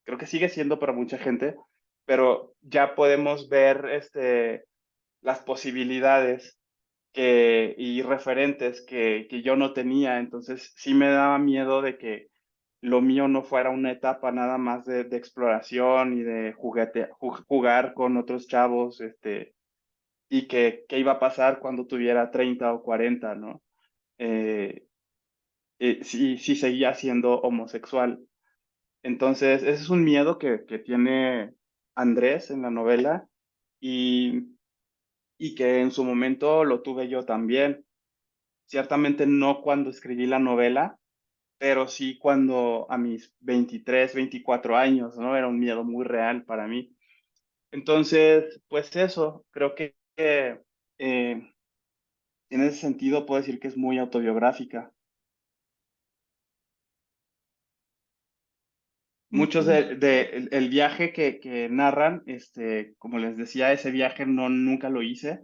Speaker 2: Creo que sigue siendo para mucha gente, pero ya podemos ver, las posibilidades y referentes que yo no tenía. Entonces sí me daba miedo de que lo mío no fuera una etapa nada más de exploración y de jugar con otros chavos, y que qué iba a pasar cuando tuviera 30 o 40, ¿no? Eh, sí seguía siendo homosexual. Entonces, ese es un miedo que tiene Andrés en la novela y, y que en su momento lo tuve yo también. Ciertamente no cuando escribí la novela, pero sí cuando a mis 23, 24 años, ¿no? Era un miedo muy real para mí. Entonces, pues eso, creo que en ese sentido puedo decir que es muy autobiográfica. Muchos
Speaker 4: Ujú,
Speaker 2: el viaje que narran, como les decía, ese viaje no, nunca lo hice,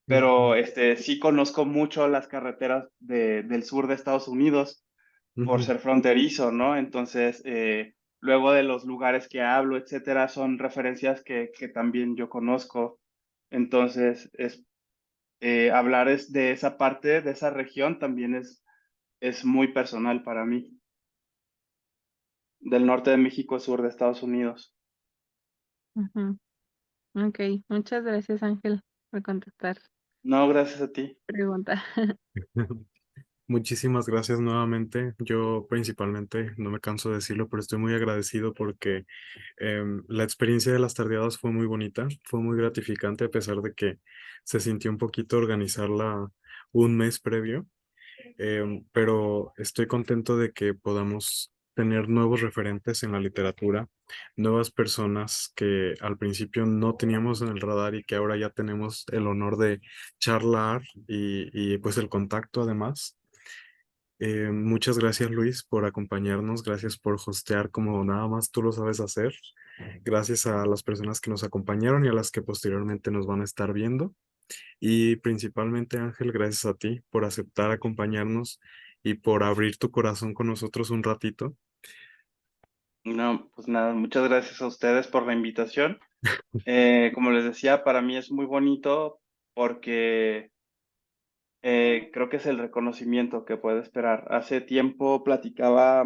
Speaker 2: pero
Speaker 3: Ujú,
Speaker 2: sí conozco mucho las carreteras del sur de Estados Unidos por
Speaker 3: ujú.
Speaker 2: ser fronterizo, ¿no? Entonces, luego de los lugares que hablo, etcétera, son referencias que también yo conozco. Entonces, hablar de esa parte, de esa región, también es muy personal para mí, del norte de México, sur de Estados Unidos.
Speaker 4: ujú. Ok, muchas gracias Ángel por contestar
Speaker 2: No, gracias a ti.
Speaker 4: pregunta.
Speaker 3: Muchísimas gracias nuevamente. Yo principalmente, no me canso de decirlo, pero estoy muy agradecido porque la experiencia de las tardeadas fue muy bonita, fue muy gratificante a pesar de que se sintió un poquito organizarla un mes previo. Pero estoy contento de que podamos tener nuevos referentes en la literatura, nuevas personas que al principio no teníamos en el radar y que ahora ya tenemos el honor de charlar y pues el contacto además. Muchas gracias Luis por acompañarnos, gracias por hostear como nada más tú lo sabes hacer, gracias a las personas que nos acompañaron y a las que posteriormente nos van a estar viendo. Y principalmente, Ángel, gracias a ti por aceptar acompañarnos y por abrir tu corazón con nosotros un ratito.
Speaker 2: No, pues nada, muchas gracias a ustedes por la invitación. Como les decía, para mí es muy bonito porque creo que es el reconocimiento que puedo esperar. Hace tiempo platicaba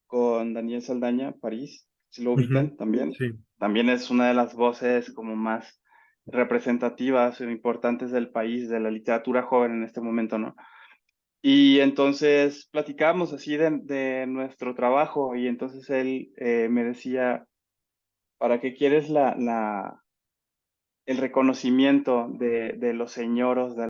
Speaker 2: con Daniel Saldaña, París, si lo
Speaker 3: Ujú.
Speaker 2: ubican también.
Speaker 3: Sí.
Speaker 2: También es una de las voces como más representativas e importantes del país, de la literatura joven en este momento, ¿no? Y entonces platicábamos así de nuestro trabajo y entonces él me decía, ¿para qué quieres el reconocimiento de los señoros, de